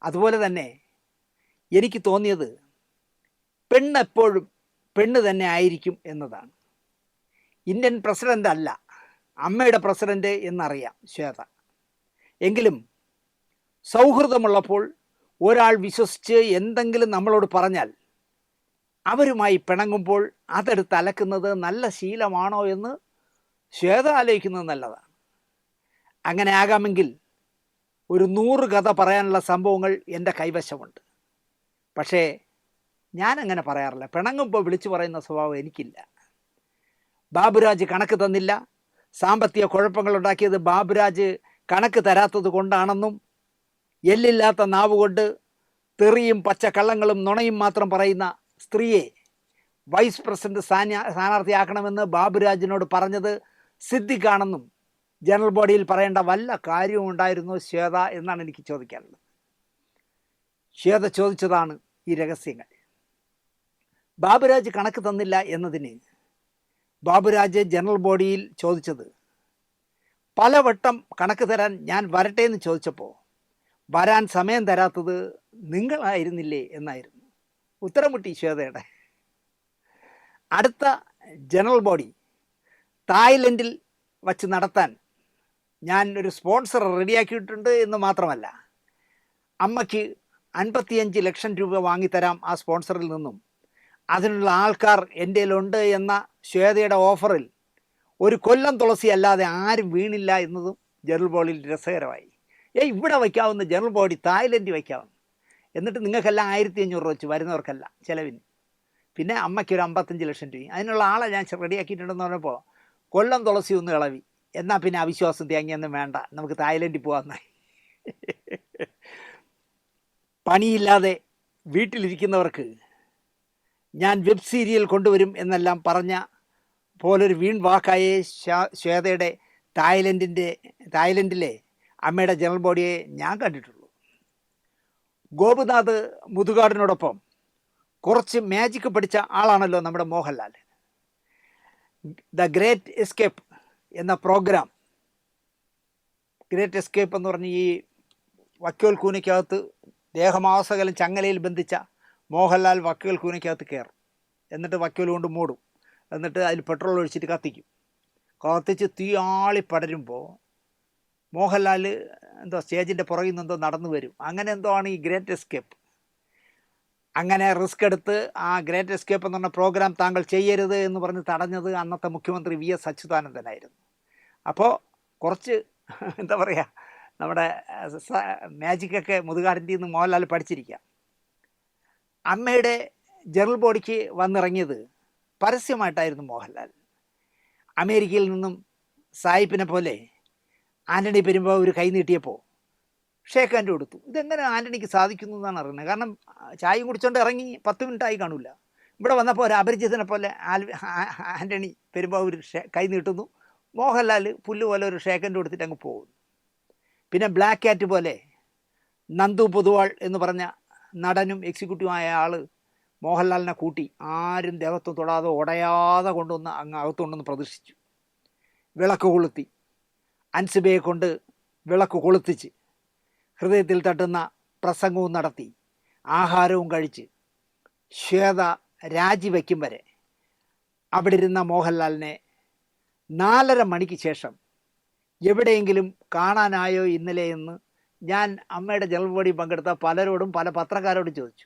അതുപോലെ തന്നെ എനിക്ക് തോന്നിയത് പെണ്ണെപ്പോഴും പെണ്ണ് തന്നെ ആയിരിക്കും എന്നതാണ്. ഇന്ത്യൻ പ്രസിഡൻ്റ് അല്ല, അമ്മയുടെ പ്രസിഡൻ്റ് എന്നറിയാം ശ്വേത. എങ്കിലും സൗഹൃദമുള്ളപ്പോൾ ഒരാൾ വിശ്വസിച്ച് എന്തെങ്കിലും നമ്മളോട് പറഞ്ഞാൽ അവരുമായി പിണങ്ങുമ്പോൾ അതെടുത്ത് അലക്കുന്നത് നല്ല ശീലമാണോ എന്ന് ശ്വേത ആലോചിക്കുന്നത് നല്ലതാണ്. അങ്ങനെ ആകാമെങ്കിൽ ഒരു 100 കഥ പറയാനുള്ള സംഭവങ്ങൾ എൻ്റെ കൈവശമുണ്ട്. പക്ഷേ ഞാനങ്ങനെ പറയാറില്ല. പിണങ്ങുമ്പോൾ വിളിച്ചു പറയുന്ന സ്വഭാവം എനിക്കില്ല. ബാബുരാജ് കണക്ക് തന്നില്ല, സാമ്പത്തിക കുഴപ്പങ്ങളുണ്ടാക്കിയത് ബാബുരാജ് കണക്ക് തരാത്തത് കൊണ്ടാണെന്നും എല്ലില്ലാത്ത നാവ് കൊണ്ട് തെറിയും പച്ചക്കള്ളങ്ങളും നുണയും മാത്രം പറയുന്ന സ്ത്രീയെ വൈസ് പ്രസിഡന്റ് സ്ഥാനാർത്ഥിയാക്കണമെന്ന് ബാബുരാജിനോട് പറഞ്ഞത് സിദ്ദിഖാണെന്നും ജനറൽ ബോഡിയിൽ പറയേണ്ട വല്ല കാര്യവും ഉണ്ടായിരുന്നു ശ്വേത എന്നാണ് എനിക്ക് ചോദിക്കാനുള്ളത്. ശ്വേത ചോദിച്ചതാണ് ഈ രഹസ്യങ്ങൾ. ബാബുരാജ് കണക്ക് തന്നില്ല എന്നതിന് ബാബുരാജ് ജനറൽ ബോഡിയിൽ ചോദിച്ചത് പലവട്ടം കണക്ക് തരാൻ ഞാൻ വരട്ടെ എന്ന് ചോദിച്ചപ്പോൾ വരാൻ സമയം തരാത്തത് നിങ്ങളായിരുന്നില്ലേ എന്നായിരുന്നു ഉത്തരം മുട്ടി ശ്വേതയുടെ. അടുത്ത ജനറൽ ബോഡി തായ്ലൻഡിൽ വച്ച് നടത്താൻ ഞാൻ ഒരു സ്പോൺസർ റെഡിയാക്കിയിട്ടുണ്ട് എന്ന് മാത്രമല്ല, അമ്മയ്ക്ക് 55 ലക്ഷം രൂപ വാങ്ങിത്തരാം ആ സ്പോൺസറിൽ നിന്നും, അതിനുള്ള ആൾക്കാർ എൻ്റെ കയ്യിലുണ്ട് എന്ന ശ്വേതയുടെ ഓഫറിൽ ഒരു കൊല്ലം തുളസി അല്ലാതെ ആരും വീണില്ല എന്നതും ജനറൽ ബോഡിയിൽ രസകരമായി. ഇവിടെ വയ്ക്കാവുന്ന ജനറൽ ബോഡി തായ്ലൻഡിൽ വയ്ക്കാവുന്ന, എന്നിട്ട് നിങ്ങൾക്കെല്ലാം 1500 രൂപ വെച്ച് വരുന്നവർക്കല്ല ചിലവിന്. പിന്നെ അമ്മയ്ക്കൊരു 55 ലക്ഷം രൂപ അതിനുള്ള ആളെ ഞാൻ റെഡിയാക്കിയിട്ടുണ്ടെന്ന് പറഞ്ഞപ്പോൾ കൊല്ലം തുളസി ഒന്ന് ഇളവി. എന്നാൽ പിന്നെ അവിശ്വാസം തേങ്ങിയൊന്നും വേണ്ട, നമുക്ക് തായ്ലൻഡിൽ പോകാമെന്നായി. പണിയില്ലാതെ വീട്ടിലിരിക്കുന്നവർക്ക് ഞാൻ വെബ് സീരിയൽ കൊണ്ടുവരും പറഞ്ഞ പോലൊരു വീൺ വാക്കായേ ശ്വേതയുടെ തായ്ലൻഡിലെ അമ്മയുടെ ജനറൽ ബോഡിയെ ഞാൻ കണ്ടിട്ടുള്ളൂ. ഗോപിനാഥ് മുതുകാടിനോടൊപ്പം കുറച്ച് മാജിക് പഠിച്ച ആളാണല്ലോ നമ്മുടെ മോഹൻലാൽ. ദ ഗ്രേറ്റ് എസ്കേപ്പ് എന്ന പ്രോഗ്രാം, ഗ്രേറ്റ് എസ്കേപ്പ് എന്ന് പറഞ്ഞ് ഈ വക്കോൽ കൂനയ്ക്കകത്ത് ദേഹമാസകലം ചങ്ങലയിൽ ബന്ധിച്ച മോഹൻലാൽ വക്കോൽ കൂനയ്ക്കകത്ത് കയറും, എന്നിട്ട് വക്കോൽ കൊണ്ട് മൂടും, എന്നിട്ട് അതിൽ പെട്രോൾ ഒഴിച്ചിട്ട് കത്തിച്ച് തീയാളി പടരുമ്പോൾ മോഹൻലാൽ സ്റ്റേജിൻ്റെ പുറകിൽ നിന്നെന്തോ നടന്നു വരും. അങ്ങനെ എന്തോ ആണ് ഈ ഗ്രേറ്റ് എസ്കേപ്പ്. അങ്ങനെ റിസ്ക് എടുത്ത് ആ ഗ്രേറ്റ് എസ്കേപ്പ് എന്ന് പറഞ്ഞ പ്രോഗ്രാം താങ്കൾ ചെയ്യരുത് എന്ന് പറഞ്ഞ് തടഞ്ഞത് അന്നത്തെ മുഖ്യമന്ത്രി VS അച്യുതാനന്ദനായിരുന്നു. അപ്പോൾ കുറച്ച് നമ്മുടെ മാജിക്കൊക്കെ മുതുകാടിൻ്റെ നിന്ന് മോഹൻലാൽ പഠിച്ചിരിക്കാം. അമ്മയുടെ ജനറൽ ബോഡിക്ക് വന്നിറങ്ങിയത് പരസ്യമായിട്ടായിരുന്നു മോഹൻലാൽ. അമേരിക്കയിൽ നിന്നും സായിപ്പിനെ പോലെ ആൻ്റണി പെരുമ്പാവൂർ കൈ നീട്ടിയപ്പോൾ ഷേക്ക് ഹാൻഡ് കൊടുത്തു. ഇതെങ്ങനെ ആൻ്റണിക്ക് സാധിക്കുന്നു എന്നാണ് അറിയുന്നത്. കാരണം ചായയും കുടിച്ചുകൊണ്ട് ഇറങ്ങി 10 മിനിറ്റായി കാണില്ല. ഇവിടെ വന്നപ്പോൾ ഒരു അപരിചിതനെ പോലെ ആൻ്റണി പെരുമ്പാവൂർ കൈ നീട്ടുന്നു, മോഹൻലാൽ പുല്ല് പോലെ ഒരു ഷേക്ക് ഹാൻഡ് കൊടുത്തിട്ട് അങ്ങ് പോകുന്നു. പിന്നെ ബ്ലാക്ക് ക്യാറ്റ് പോലെ നന്ദു പൊതുവാൾ എന്ന് പറഞ്ഞ നടനും എക്സിക്യൂട്ടീവുമായ ആൾ മോഹൻലാലിനെ കൂട്ടി ആരും ദേഹത്വം തൊടാതെ ഉടയാതെ കൊണ്ടുവന്ന് അങ്ങ് അകത്തുകൊണ്ടൊന്ന് പ്രദർശിച്ചു. വിളക്ക് കൊളുത്തി, അൻസിബയെ കൊണ്ട് വിളക്ക് കൊളുത്തിച്ച് ഹൃദയത്തിൽ തട്ടുന്ന പ്രസംഗവും നടത്തി ആഹാരവും കഴിച്ച് ശ്വേത രാജിവെക്കും വരെ അവിടെ ഇരുന്ന മോഹൻലാലിനെ 4:30 മണിക്ക് ശേഷം എവിടെയെങ്കിലും കാണാനായോ ഇന്നലെ എന്ന് ഞാൻ അമ്മയുടെ ജനറൽ ബോഡി പങ്കെടുത്ത പലരോടും പല പത്രക്കാരോടും ചോദിച്ചു.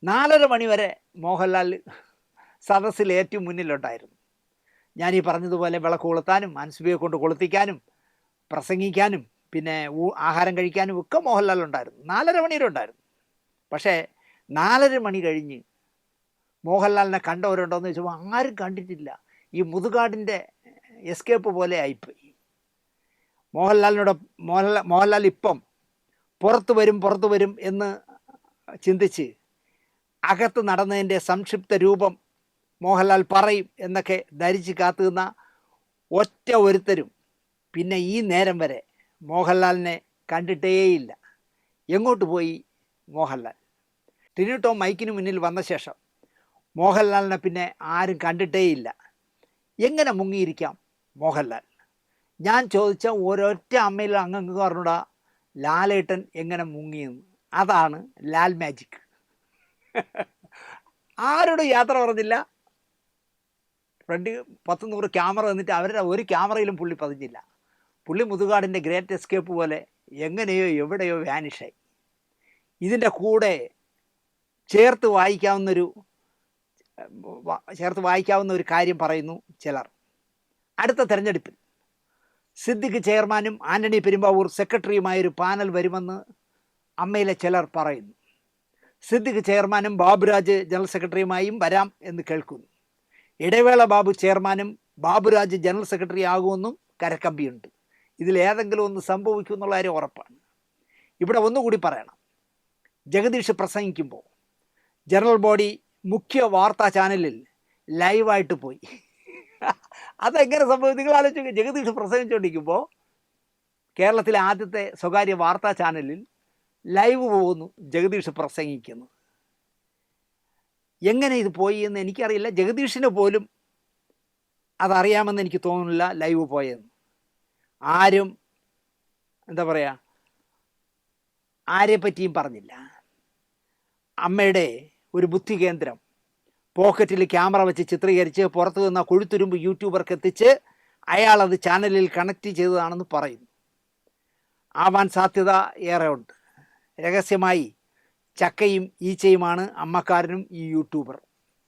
4:30 മണി വരെ മോഹൻലാൽ സദസ്സിൽ ഏറ്റവും മുന്നിലുണ്ടായിരുന്നു. ഞാനീ പറഞ്ഞതുപോലെ വിളക്ക് കൊളുത്താനും അൻസുബയെ കൊണ്ട് കൊളുത്തിക്കാനും പ്രസംഗിക്കാനും പിന്നെ ആഹാരം കഴിക്കാനും ഒക്കെ മോഹൻലാൽ ഉണ്ടായിരുന്നു. 4:30 മണി വരെ ഉണ്ടായിരുന്നു. പക്ഷേ 4:30 മണി കഴിഞ്ഞ് മോഹൻലാലിനെ കണ്ടവരുണ്ടോ എന്ന് ചോദിച്ചപ്പോൾ ആരും കണ്ടിട്ടില്ല. ഈ മുതുകാടിൻ്റെ എസ്കേപ്പ് പോലെ ആയിപ്പോയി. മോഹൻലാൽ ഇപ്പം പുറത്തു വരും എന്ന് ചിന്തിച്ച് അകത്ത് നടന്നതിൻ്റെ സംക്ഷിപ്ത രൂപം മോഹൻലാൽ പറയും എന്നൊക്കെ ധരിച്ച് കാത്തുനിന്ന ഒറ്റ ഒരുത്തരും പിന്നെ ഈ നേരം വരെ മോഹൻലാലിനെ കണ്ടിട്ടേയില്ല. എങ്ങോട്ട് പോയി മോഹൻലാൽ? ടിനി ടോം മൈക്കിന് മുന്നിൽ വന്ന ശേഷം മോഹൻലാലിനെ പിന്നെ ആരും കണ്ടിട്ടേയില്ല. എങ്ങനെ മുങ്ങിയിരിക്കാം മോഹൻലാൽ? ഞാൻ ചോദിച്ച ഒരൊറ്റ അമ്മയിൽ അങ്ങ് പറഞ്ഞൂടാ ലാലേട്ടൻ എങ്ങനെ മുങ്ങിയെന്ന്. അതാണ് ലാൽ മാജിക്. ആരോടും യാത്ര പറഞ്ഞില്ല. ഫ്രണ്ട് 10-100 ക്യാമറ വന്നിട്ട് അവരുടെ ഒരു ക്യാമറയിലും പുള്ളി പതിഞ്ഞില്ല. പുള്ളി മുതുകാടിൻ്റെ ഗ്രേറ്റ് എസ്കേപ്പ് പോലെ എങ്ങനെയോ എവിടെയോ വാനിഷായി. ഇതിൻ്റെ കൂടെ ചേർത്ത് വായിക്കാവുന്ന ഒരു കാര്യം പറയുന്നു ചിലർ. അടുത്ത തെരഞ്ഞെടുപ്പിൽ സിദ്ദിഖ് ചെയർമാനും ആന്റണി പെരുമ്പാവൂർ സെക്രട്ടറിയുമായൊരു പാനൽ വരുമെന്ന് അമ്മയിലെ ചിലർ പറയുന്നു. സിദ്ദിഖ് ചെയർമാനും ബാബുരാജ് ജനറൽ സെക്രട്ടറിയുമായും വരാം എന്ന് കേൾക്കുന്നു. ഇടവേള ബാബു ചെയർമാനും ബാബുരാജ് ജനറൽ സെക്രട്ടറി ആകുമെന്നും കരക്കമ്പിയുണ്ട്. ഇതിലേതെങ്കിലും ഒന്ന് സംഭവിക്കും എന്നുള്ള കാര്യം ഉറപ്പാണ്. ഇവിടെ ഒന്നുകൂടി പറയണം, ജഗദീഷ് പ്രസംഗിക്കുമ്പോൾ ജനറൽ ബോഡി മുഖ്യ വാർത്താ ചാനലിൽ ലൈവായിട്ട് പോയി. അതെങ്ങനെ സംഭവിക്കും നിങ്ങൾ ആലോചിച്ചു. ജഗദീഷ് പ്രസംഗിച്ചുകൊണ്ടിരിക്കുമ്പോൾ കേരളത്തിലെ ആദ്യത്തെ സ്വകാര്യ വാർത്താ ചാനലിൽ ലൈവ് പോകുന്നു ജഗദീഷ് പ്രസംഗിക്കുന്നത്. എങ്ങനെ ഇത് പോയി എന്ന് എനിക്കറിയില്ല. ജഗദീഷിന് പോലും അതറിയാമെന്ന് എനിക്ക് തോന്നുന്നില്ല ലൈവ് പോയെന്ന്. ആരും എന്താ പറയുക, ആരെപ്പറ്റിയും പറഞ്ഞില്ല. അമ്മയുടെ ഒരു ബുദ്ധി കേന്ദ്രം പോക്കറ്റിൽ ക്യാമറ വെച്ച് ചിത്രീകരിച്ച് പുറത്തു നിന്ന കൊഴുത്തുരുമ്പ് യൂട്യൂബർക്ക് എത്തിച്ച് അയാളത് ചാനലിൽ കണക്ട് ചെയ്തതാണെന്ന് പറയുന്നു. ആവാൻ സാധ്യത ഏറെ ഉണ്ട്. രഹസ്യമായി ചക്കയും ഈച്ചയുമാണ് അമ്മക്കാരനും ഈ യൂട്യൂബർ.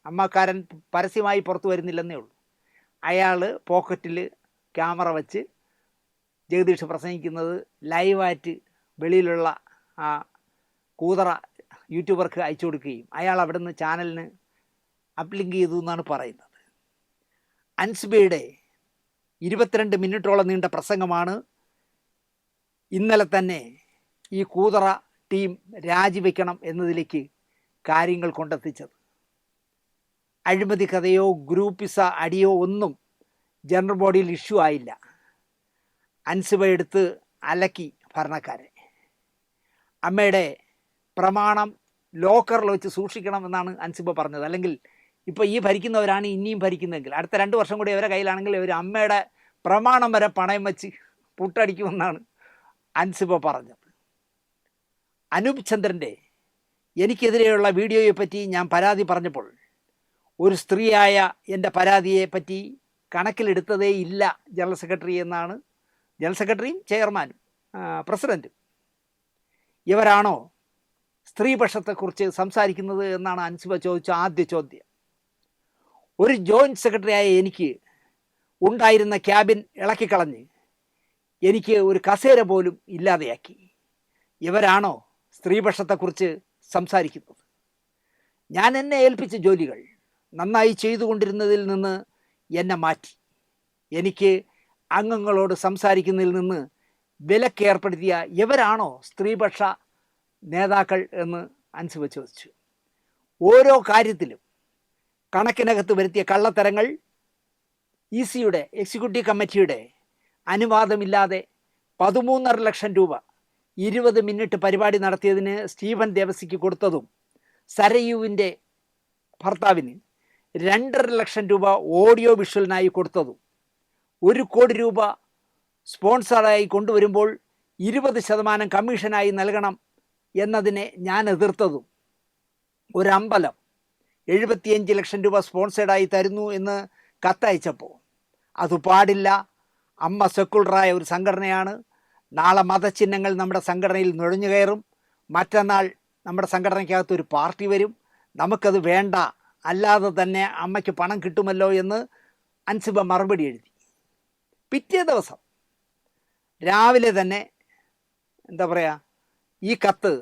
അമ്മക്കാരൻ പരസ്യമായി പുറത്തു വരുന്നില്ലെന്നേ ഉള്ളൂ. അയാൾ പോക്കറ്റിൽ ക്യാമറ വെച്ച് ജഗദീഷ് പ്രസംഗിക്കുന്നത് ലൈവായിട്ട് വെളിയിലുള്ള ആ കൂതറ യൂട്യൂബർക്ക് അയച്ചു കൊടുക്കുകയും അയാൾ അവിടെ നിന്ന് ചാനലിന് അപ്ലിങ്ക് ചെയ്തു എന്നാണ് പറയുന്നത്. അൻസിബയുടെ 22 മിനിറ്റോളം നീണ്ട പ്രസംഗമാണ് ഇന്നലെ തന്നെ ഈ കൂതറ ടീം രാജിവെക്കണം എന്നതിലേക്ക് കാര്യങ്ങൾ കൊണ്ടെത്തിച്ചത്. അഴിമതി കഥയോ ഗ്രൂപ്പിസ അടിയോ ഒന്നും ജനറൽ ബോഡിയിൽ ഇഷ്യൂ ആയില്ല. അൻസിബ എടുത്ത് അലക്കി ഭരണക്കാരെ. അമ്മയുടെ പ്രമാണം ലോക്കറിൽ വെച്ച് സൂക്ഷിക്കണം എന്നാണ് അൻസിബ പറഞ്ഞത്. അല്ലെങ്കിൽ ഇപ്പോൾ ഈ ഭരിക്കുന്നവരാണ് ഇനിയും ഭരിക്കുന്നതെങ്കിൽ അടുത്ത 2 വർഷം കൂടി അവരുടെ കയ്യിലാണെങ്കിൽ അവർ അമ്മയുടെ പ്രമാണം വരെ പണയം വെച്ച് പുട്ടടിക്കുമെന്നാണ് അൻസിബ പറഞ്ഞത്. അനൂപ് ചന്ദ്രൻ്റെ എനിക്കെതിരെയുള്ള വീഡിയോയെപ്പറ്റി ഞാൻ പരാതി പറഞ്ഞപ്പോൾ ഒരു സ്ത്രീയായ എൻ്റെ പരാതിയെപ്പറ്റി കണക്കിലെടുത്തതേ ഇല്ല ജനറൽ സെക്രട്ടറി എന്നാണ്, ജനറൽ സെക്രട്ടറിയും ചെയർമാനും പ്രസിഡൻറ്റും. ഇവരാണോ സ്ത്രീപക്ഷത്തെക്കുറിച്ച് സംസാരിക്കുന്നത് എന്നാണ് അൻസിബ ചോദിച്ച ആദ്യ ചോദ്യം. ഒരു ജോയിൻറ്റ് സെക്രട്ടറിയായ എനിക്ക് ഉണ്ടായിരുന്ന ക്യാബിൻ ഇളക്കിക്കളഞ്ഞ് എനിക്ക് ഒരു കസേര പോലും ഇല്ലാതെയാക്കി. ഇവരാണോ സ്ത്രീപക്ഷത്തെക്കുറിച്ച് സംസാരിക്കുന്നത്? ഞാൻ എന്നെ ഏൽപ്പിച്ച ജോലികൾ നന്നായി ചെയ്തുകൊണ്ടിരുന്നതിൽ നിന്ന് എന്നെ മാറ്റി എനിക്ക് അംഗങ്ങളോട് സംസാരിക്കുന്നതിൽ നിന്ന് വിലക്കേർപ്പെടുത്തിയ ഇവരാണോ സ്ത്രീപക്ഷ നേതാക്കൾ എന്ന് അൻസിബ ചോദിച്ചു. ഓരോ കാര്യത്തിലും കണക്കിനകത്ത് വരുത്തിയ കള്ളത്തരങ്ങൾ ഇസിയുടെ എക്സിക്യൂട്ടീവ് കമ്മിറ്റിയുടെ അനുവാദമില്ലാതെ 13.5 ലക്ഷം രൂപ 20 മിനിറ്റ് പരിപാടി നടത്തിയതിന് സ്റ്റീഫൻ ദേവസിക്ക് കൊടുത്തതും, സരയുവിൻ്റെ ഭർത്താവിന് 2.5 ലക്ഷം രൂപ ഓഡിയോ വിഷ്വലിനായി കൊടുത്തതും, 1 കോടി രൂപ സ്പോൺസറായി കൊണ്ടുവരുമ്പോൾ 20% കമ്മീഷനായി നൽകണം എന്നതിനെ ഞാൻ എതിർത്തതും, ഒരു അമ്പലം 75 ലക്ഷം രൂപ സ്പോൺസേഡായി തരുന്നു എന്ന് കത്തയച്ചപ്പോൾ അത് പാടില്ല, അമ്മ സെക്കുലറായ ഒരു സംഘടനയാണ്, നാളെ മതചിഹ്നങ്ങൾ നമ്മുടെ സംഘടനയിൽ നുഴഞ്ഞു കയറും, മറ്റന്നാൾ നമ്മുടെ സംഘടനയ്ക്കകത്ത് ഒരു പാർട്ടി വരും, നമുക്കത് വേണ്ട, അല്ലാതെ തന്നെ അമ്മയ്ക്ക് പണം കിട്ടുമല്ലോ എന്ന് അൻസിബ മറുപടി എഴുതി. പിറ്റേ ദിവസം രാവിലെ തന്നെ എന്താ പറയുക, ഈ കത്ത്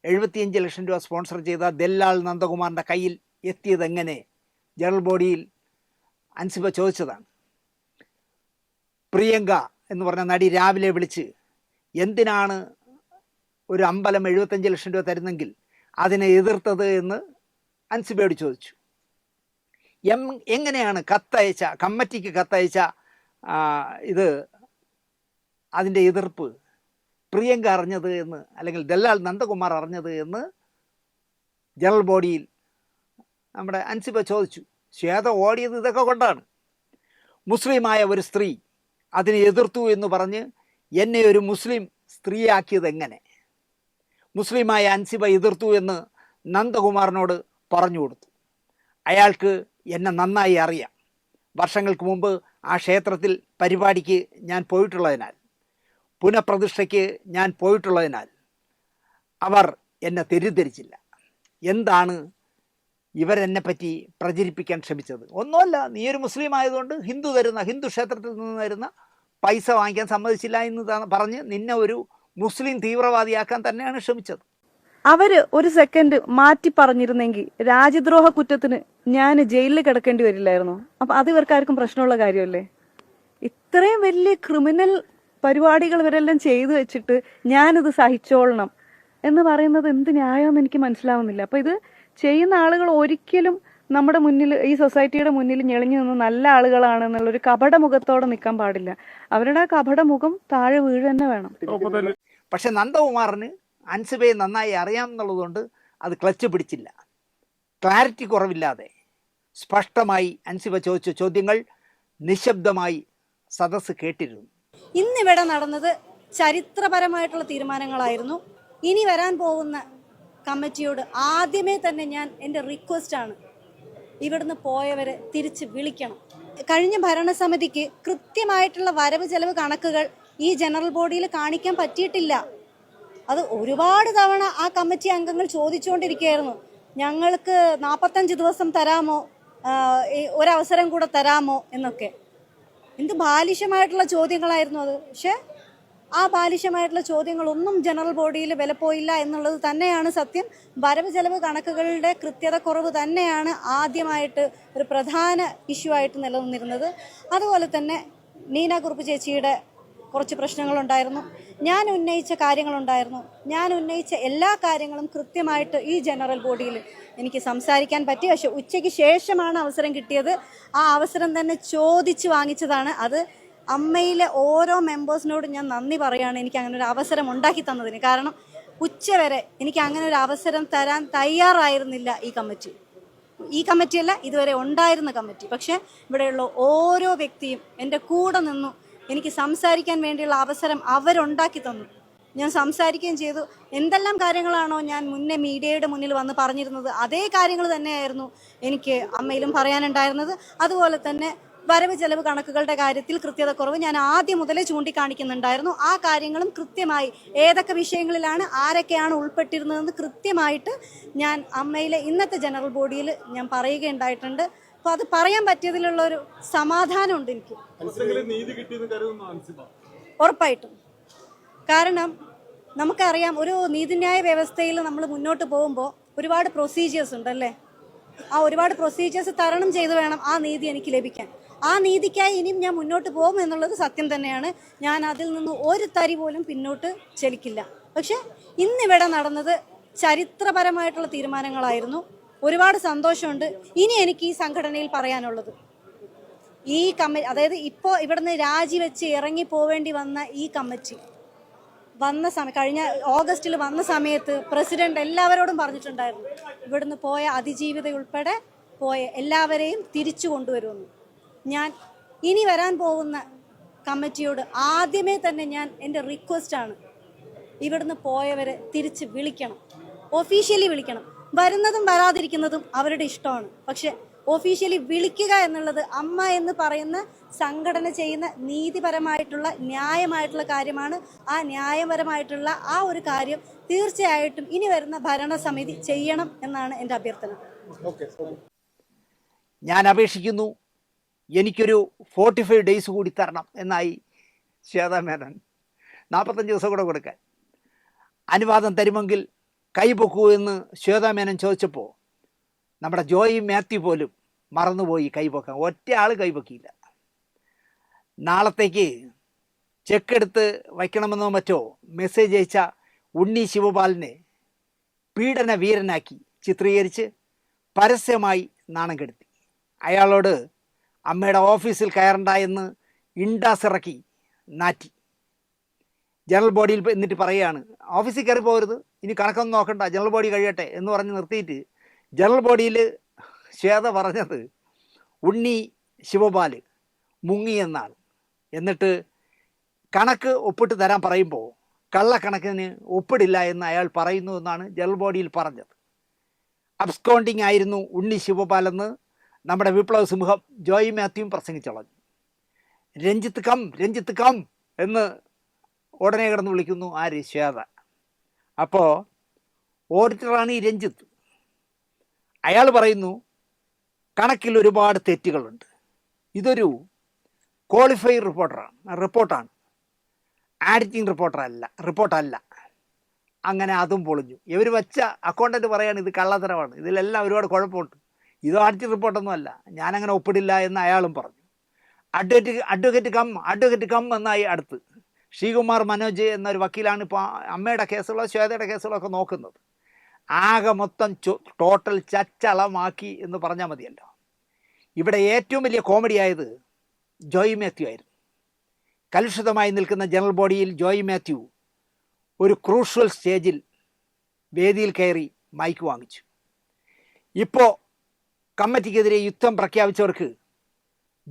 75 ലക്ഷം രൂപ സ്പോൺസർ ചെയ്ത ദല്ലാൽ നന്ദകുമാറിൻ്റെ കയ്യിൽ എത്തിയതെങ്ങനെ ജനറൽ ബോഡിയിൽ അൻസിബ ചോദിച്ചതാണ്. പ്രിയങ്ക എന്ന് പറഞ്ഞ നടി രാവിലെ വിളിച്ച് എന്തിനാണ് ഒരു അമ്പലം 75 ലക്ഷം രൂപ തരുന്നെങ്കിൽ അതിനെ എതിർത്തത് എന്ന് അൻസിബയോട് ചോദിച്ചു. എങ്ങനെയാണ് കത്തയച്ച കമ്മിറ്റിക്ക് കത്തയച്ച ഇത് അതിൻ്റെ എതിർപ്പ് പ്രിയങ്ക അറിഞ്ഞത് എന്ന്, അല്ലെങ്കിൽ ദല്ലാൽ നന്ദകുമാർ അറിഞ്ഞത് എന്ന് ജനറൽ ബോഡിയിൽ നമ്മുടെ അൻസിബ ചോദിച്ചു, ശ്വേത ഓടിയത് ഇതൊക്കെ കൊണ്ടാണ്. മുസ്ലിമായ ഒരു സ്ത്രീ അതിനെ എതിർത്തു എന്ന് പറഞ്ഞ് എന്നെ ഒരു മുസ്ലിം സ്ത്രീയാക്കിയത് എങ്ങനെ? മുസ്ലിമായ അൻസിബ എതിർത്തു എന്ന് നന്ദകുമാറിനോട് പറഞ്ഞു കൊടുത്തു. അയാൾക്ക് എന്നെ നന്നായി അറിയാം. വർഷങ്ങൾക്ക് മുമ്പ് ആ ക്ഷേത്രത്തിൽ പരിപാടിക്ക് ഞാൻ പോയിട്ടുള്ളതിനാൽ, പുനഃപ്രതിഷ്ഠയ്ക്ക് ഞാൻ പോയിട്ടുള്ളതിനാൽ അവർ എന്നെ തെറ്റിദ്ധരിച്ചില്ല. എന്താണ് ഇവരെന്നെ പറ്റി പ്രചരിപ്പിക്കാൻ ശ്രമിച്ചത്? ഒന്നുമല്ല, നീ ഒരു മുസ്ലിം ആയതുകൊണ്ട് ഹിന്ദു ക്ഷേത്രത്തിൽ നിന്ന് തരുന്ന പൈസ വാങ്ങിക്കാൻ സമ്മതിച്ചില്ല എന്ന് പറഞ്ഞ് നിന്നെ ഒരു മുസ്ലിം തീവ്രവാദിയാക്കാൻ തന്നെയാണ് ശ്രമിച്ചത്. അവര് ഒരു സെക്കൻഡ് മാറ്റി പറഞ്ഞിരുന്നെങ്കിൽ രാജ്യദ്രോഹ കുറ്റത്തിന് ഞാൻ ജയിലിൽ കിടക്കേണ്ടി വരില്ലായിരുന്നു. അപ്പൊ അത് ഇവർക്കാർക്കും പ്രശ്നമുള്ള കാര്യമല്ലേ? ഇത്രയും വലിയ ക്രിമിനൽ പരിപാടികൾ ഇവരെല്ലാം ചെയ്തു വെച്ചിട്ട് ഞാനിത് സഹിച്ചോളണം എന്ന് പറയുന്നത് എന്ത് ന്യായമെന്ന് എനിക്ക് മനസ്സിലാവുന്നില്ല. അപ്പൊ ഇത് ചെയ്യുന്ന ആളുകൾ ഒരിക്കലും നമ്മുടെ മുന്നിൽ, ഈ സൊസൈറ്റിയുടെ മുന്നിൽ ഞെളിഞ്ഞു നിന്ന് നല്ല ആളുകളാണ് എന്നുള്ളൊരു കപട മുഖത്തോടെ നിൽക്കാൻ പാടില്ല. അവരുടെ ആ കപട മുഖം താഴെ വീഴ തന്നെ വേണം. പക്ഷെ നന്ദകുമാറിന് അൻസിബയെ നന്നായി അറിയാമെന്നുള്ളതുകൊണ്ട് അത് ക്ലച്ച് പിടിച്ചില്ല. ക്ലാരിറ്റി കുറവില്ലാതെ സ്പഷ്ടമായി അൻസിബ ചോദിച്ച ചോദ്യങ്ങൾ നിശബ്ദമായി സദസ്സ് കേട്ടിരുന്നു. ഇന്നിവിടെ നടന്നത് ചരിത്രപരമായിട്ടുള്ള തീരുമാനങ്ങളായിരുന്നു. ഇനി വരാൻ പോകുന്ന കമ്മിറ്റിയോട് ആദ്യമേ തന്നെ ഞാൻ എൻ്റെ റിക്വസ്റ്റാണ്, ഇവിടുന്ന് പോയവരെ തിരിച്ച് വിളിക്കണം. കഴിഞ്ഞ ഭരണസമിതിക്ക് കൃത്യമായിട്ടുള്ള വരവ് ചെലവ് കണക്കുകൾ ഈ ജനറൽ ബോഡിയിൽ കാണിക്കാൻ പറ്റിയിട്ടില്ല. അത് ഒരുപാട് തവണ ആ കമ്മിറ്റി അംഗങ്ങൾ ചോദിച്ചുകൊണ്ടിരിക്കുകയായിരുന്നു, ഞങ്ങൾക്ക് 45 ദിവസം തരാമോ, ഒരവസരം കൂടെ തരാമോ എന്നൊക്കെ. എന്ത് ബാലിശമായിട്ടുള്ള ചോദ്യങ്ങളായിരുന്നു അത്. പക്ഷെ ആ ബാലിശമായിട്ടുള്ള ചോദ്യങ്ങളൊന്നും ജനറൽ ബോഡിയിൽ വിലപ്പോയില്ല എന്നുള്ളത് തന്നെയാണ് സത്യം. വരവ് ചെലവ് കണക്കുകളുടെ കൃത്യത കുറവ് തന്നെയാണ് ആദ്യമായിട്ട് ഒരു പ്രധാന ഇഷ്യൂ ആയിട്ട് നിലനിന്നിരുന്നത്. അതുപോലെ തന്നെ നീന കുറുപ്പ് ചേച്ചിയുടെ കുറച്ച് പ്രശ്നങ്ങളുണ്ടായിരുന്നു, ഞാൻ ഉന്നയിച്ച കാര്യങ്ങളുണ്ടായിരുന്നു. ഞാൻ ഉന്നയിച്ച എല്ലാ കാര്യങ്ങളും കൃത്യമായിട്ട് ഈ ജനറൽ ബോഡിയിൽ എനിക്ക് സംസാരിക്കാൻ പറ്റി. പക്ഷെ ഉച്ചയ്ക്ക് ശേഷമാണ് അവസരം കിട്ടിയത്. ആ അവസരം തന്നെ ചോദിച്ച് വാങ്ങിച്ചതാണ്. അത് അമ്മയിലെ ഓരോ മെമ്പേഴ്സിനോടും ഞാൻ നന്ദി പറയുകയാണ് എനിക്ക് അങ്ങനെ ഒരു അവസരം ഉണ്ടാക്കി തന്നതിന്. കാരണം ഉച്ചവരെ എനിക്ക് അങ്ങനെ ഒരു അവസരം തരാൻ തയ്യാറായിരുന്നില്ല ഈ കമ്മിറ്റിയല്ല, ഇതുവരെ ഉണ്ടായിരുന്ന കമ്മിറ്റി. പക്ഷെ ഇവിടെയുള്ള ഓരോ വ്യക്തിയും എൻ്റെ കൂടെ നിന്നു. എനിക്ക് സംസാരിക്കാൻ വേണ്ടിയുള്ള അവസരം അവരുണ്ടാക്കി തന്നു. ഞാൻ സംസാരിക്കുകയും ചെയ്തു. എന്തെല്ലാം കാര്യങ്ങളാണോ ഞാൻ മുന്നേ മീഡിയയുടെ മുന്നിൽ വന്ന് പറഞ്ഞിരുന്നത്, അതേ കാര്യങ്ങൾ തന്നെയായിരുന്നു എനിക്ക് അമ്മയിലും പറയാനുണ്ടായിരുന്നത്. അതുപോലെ തന്നെ വരവ് ചെലവ് കണക്കുകളുടെ കാര്യത്തിൽ കൃത്യത കുറവ് ഞാൻ ആദ്യം മുതലേ ചൂണ്ടിക്കാണിക്കുന്നുണ്ടായിരുന്നു. ആ കാര്യങ്ങളും കൃത്യമായി ഏതൊക്കെ വിഷയങ്ങളിലാണ് ആരൊക്കെയാണ് ഉൾപ്പെട്ടിരുന്നതെന്ന് കൃത്യമായിട്ട് ഞാൻ അമ്മയിലെ ഇന്നത്തെ ജനറൽ ബോഡിയിൽ ഞാൻ പറയുകയുണ്ടായിട്ടുണ്ട്. അപ്പോൾ അത് പറയാൻ പറ്റിയതിലുള്ളൊരു സമാധാനമുണ്ട് എനിക്ക്. ഉറപ്പായിട്ടും. കാരണം നമുക്കറിയാം, ഒരു നീതിന്യായ വ്യവസ്ഥയിൽ നമ്മൾ മുന്നോട്ട് പോകുമ്പോൾ ഒരുപാട് പ്രൊസീജിയേഴ്സ് ഉണ്ടല്ലേ. ആ ഒരുപാട് പ്രൊസീജിയേഴ്സ് തരണം ചെയ്ത് വേണം ആ നീതി എനിക്ക് ലഭിക്കാൻ. ആ നീതിക്കായി ഇനിയും ഞാൻ മുന്നോട്ട് പോകും എന്നുള്ളത് സത്യം തന്നെയാണ്. ഞാൻ അതിൽ നിന്ന് ഒരു തരി പോലും പിന്നോട്ട് ചലിക്കില്ല. പക്ഷെ ഇന്നിവിടെ നടന്നത് ചരിത്രപരമായിട്ടുള്ള തീരുമാനങ്ങളായിരുന്നു. ഒരുപാട് സന്തോഷമുണ്ട്. ഇനി എനിക്ക് ഈ സംഘടനയിൽ പറയാനുള്ളത്, ഈ അതായത് ഇപ്പോൾ ഇവിടുന്ന് രാജിവെച്ച് ഇറങ്ങി പോവേണ്ടി വന്ന ഈ കമ്മിറ്റി വന്ന കഴിഞ്ഞ ഓഗസ്റ്റിൽ വന്ന സമയത്ത് പ്രസിഡന്റ് എല്ലാവരോടും പറഞ്ഞിട്ടുണ്ടായിരുന്നു, ഇവിടുന്ന് പോയ അതിജീവിതയുൾപ്പെടെ പോയ എല്ലാവരെയും തിരിച്ചു കൊണ്ടുവരുമെന്ന്. ഞാൻ ഇനി വരാൻ പോകുന്ന കമ്മിറ്റിയോട് ആദ്യമേ തന്നെ ഞാൻ എൻ്റെ റിക്വസ്റ്റാണ്, ഇവിടുന്ന് പോയവരെ തിരിച്ച് വിളിക്കണം, ഒഫീഷ്യലി വിളിക്കണം. വരുന്നതും വരാതിരിക്കുന്നതും അവരുടെ ഇഷ്ടമാണ്. പക്ഷെ ഒഫീഷ്യലി വിളിക്കുക എന്നുള്ളത് അമ്മ എന്ന് പറയുന്ന സംഘടന ചെയ്യുന്ന നീതിപരമായിട്ടുള്ള ന്യായമായിട്ടുള്ള കാര്യമാണ്. ആ ന്യായപരമായിട്ടുള്ള ആ ഒരു കാര്യം തീർച്ചയായിട്ടും ഇനി വരുന്ന ഭരണസമിതി ചെയ്യണം എന്നാണ് എൻ്റെ അഭ്യർത്ഥന. ഞാൻ അപേക്ഷിക്കുന്നു, എനിക്കൊരു 45 ഡേയ്സ് കൂടി തരണം എന്നായി ശ്വേതാ മേനോൻ. 45 ദിവസം കൂടെ കൊടുക്കാൻ അനുവാദം തരുമെങ്കിൽ കൈപൊക്കൂ എന്ന് ശ്വേതാ മേനോൻ ചോദിച്ചപ്പോൾ നമ്മുടെ ജോയി മാത്യു പോലും മറന്നുപോയി കൈപൊക്കാൻ. ഒറ്റ ആൾ കൈപൊക്കിയില്ല. നാളത്തേക്ക് ചെക്കെടുത്ത് വയ്ക്കണമെന്നോ മറ്റോ മെസ്സേജ് അയച്ച ഉണ്ണി ശിവപാലിനെ പീഡന വീരനാക്കി ചിത്രീകരിച്ച് പരസ്യമായി നാണം കെടുത്തി. അയാളോട് അമ്മയുടെ ഓഫീസിൽ കയറണ്ട എന്ന് ഇണ്ടാസിറക്കി നാറ്റി. ജനറൽ ബോഡിയിൽ എന്നിട്ട് പറയുകയാണ് ഓഫീസിൽ കയറി പോകരുത്, ഇനി കണക്കൊന്നും നോക്കണ്ട, ജനറൽ ബോഡി കഴിയട്ടെ എന്ന് പറഞ്ഞ് നിർത്തിയിട്ട് ജനറൽ ബോഡിയിൽ ശ്വേത പറഞ്ഞത് ഉണ്ണി ശിവപാൽ മുങ്ങി എന്നാണ്. എന്നിട്ട് കണക്ക് ഒപ്പിട്ട് തരാൻ പറയുമ്പോൾ കള്ളക്കണക്കിന് ഒപ്പിടില്ല എന്ന് അയാൾ പറയുന്നു എന്നാണ് ജനറൽ ബോഡിയിൽ പറഞ്ഞത്. അബ്സ്കോണ്ടിങ് ആയിരുന്നു ഉണ്ണി ശിവപാൽ എന്ന് നമ്മുടെ വിപ്ലവ സിംഹം ജോയി മാത്യുവും പ്രസംഗിച്ചളഞ്ഞു. രഞ്ജിത്ത് കം എന്ന് ഉടനെ കിടന്ന് വിളിക്കുന്നു ആര്? ശ്വേത. അപ്പോൾ ഓഡിറ്ററാണ് ഈ രഞ്ജിത്ത്. അയാൾ പറയുന്നു കണക്കിൽ ഒരുപാട് തെറ്റുകളുണ്ട്, ഇതൊരു ക്വാളിഫൈഡ് റിപ്പോർട്ടാണ്, ആഡിറ്റിംഗ് റിപ്പോർട്ടല്ല. അങ്ങനെ അതും പൊളിഞ്ഞു. ഇവർ വെച്ച അക്കൗണ്ടൻറ്റ് പറയാണ് ഇത് കള്ളത്തരമാണ്, ഇതിലെല്ലാം ഒരുപാട് കുഴപ്പമുണ്ട്, ഇത് ആഡിറ്റിംഗ് റിപ്പോർട്ടൊന്നും അല്ല, ഞാനങ്ങനെ ഒപ്പിടില്ല എന്ന് അയാളും പറഞ്ഞു. അഡ്വക്കേറ്റ് കം എന്നായി അടുത്ത്. ശ്രീകുമാർ മനോജ് എന്നൊരു വക്കീലാണ് ഇപ്പോൾ അമ്മയുടെ കേസുകളോ ശ്വേതയുടെ കേസുകളോ ഒക്കെ നോക്കുന്നത്. ആകെ മൊത്തം ടോട്ടൽ ചച്ചളമാക്കി എന്ന് പറഞ്ഞാൽ മതിയല്ലോ. ഇവിടെ ഏറ്റവും വലിയ കോമഡി ആയത് ജോയി മാത്യു ആയിരുന്നു. കലുഷിതമായി നിൽക്കുന്ന ജനറൽ ബോഡിയിൽ ജോയി മാത്യു ഒരു ക്രൂഷ്യൽ സ്റ്റേജിൽ വേദിയിൽ കയറി മൈക്ക് വാങ്ങിച്ചു. ഇപ്പോൾ കമ്മിറ്റിക്കെതിരെ യുദ്ധം പ്രഖ്യാപിച്ചവർക്ക്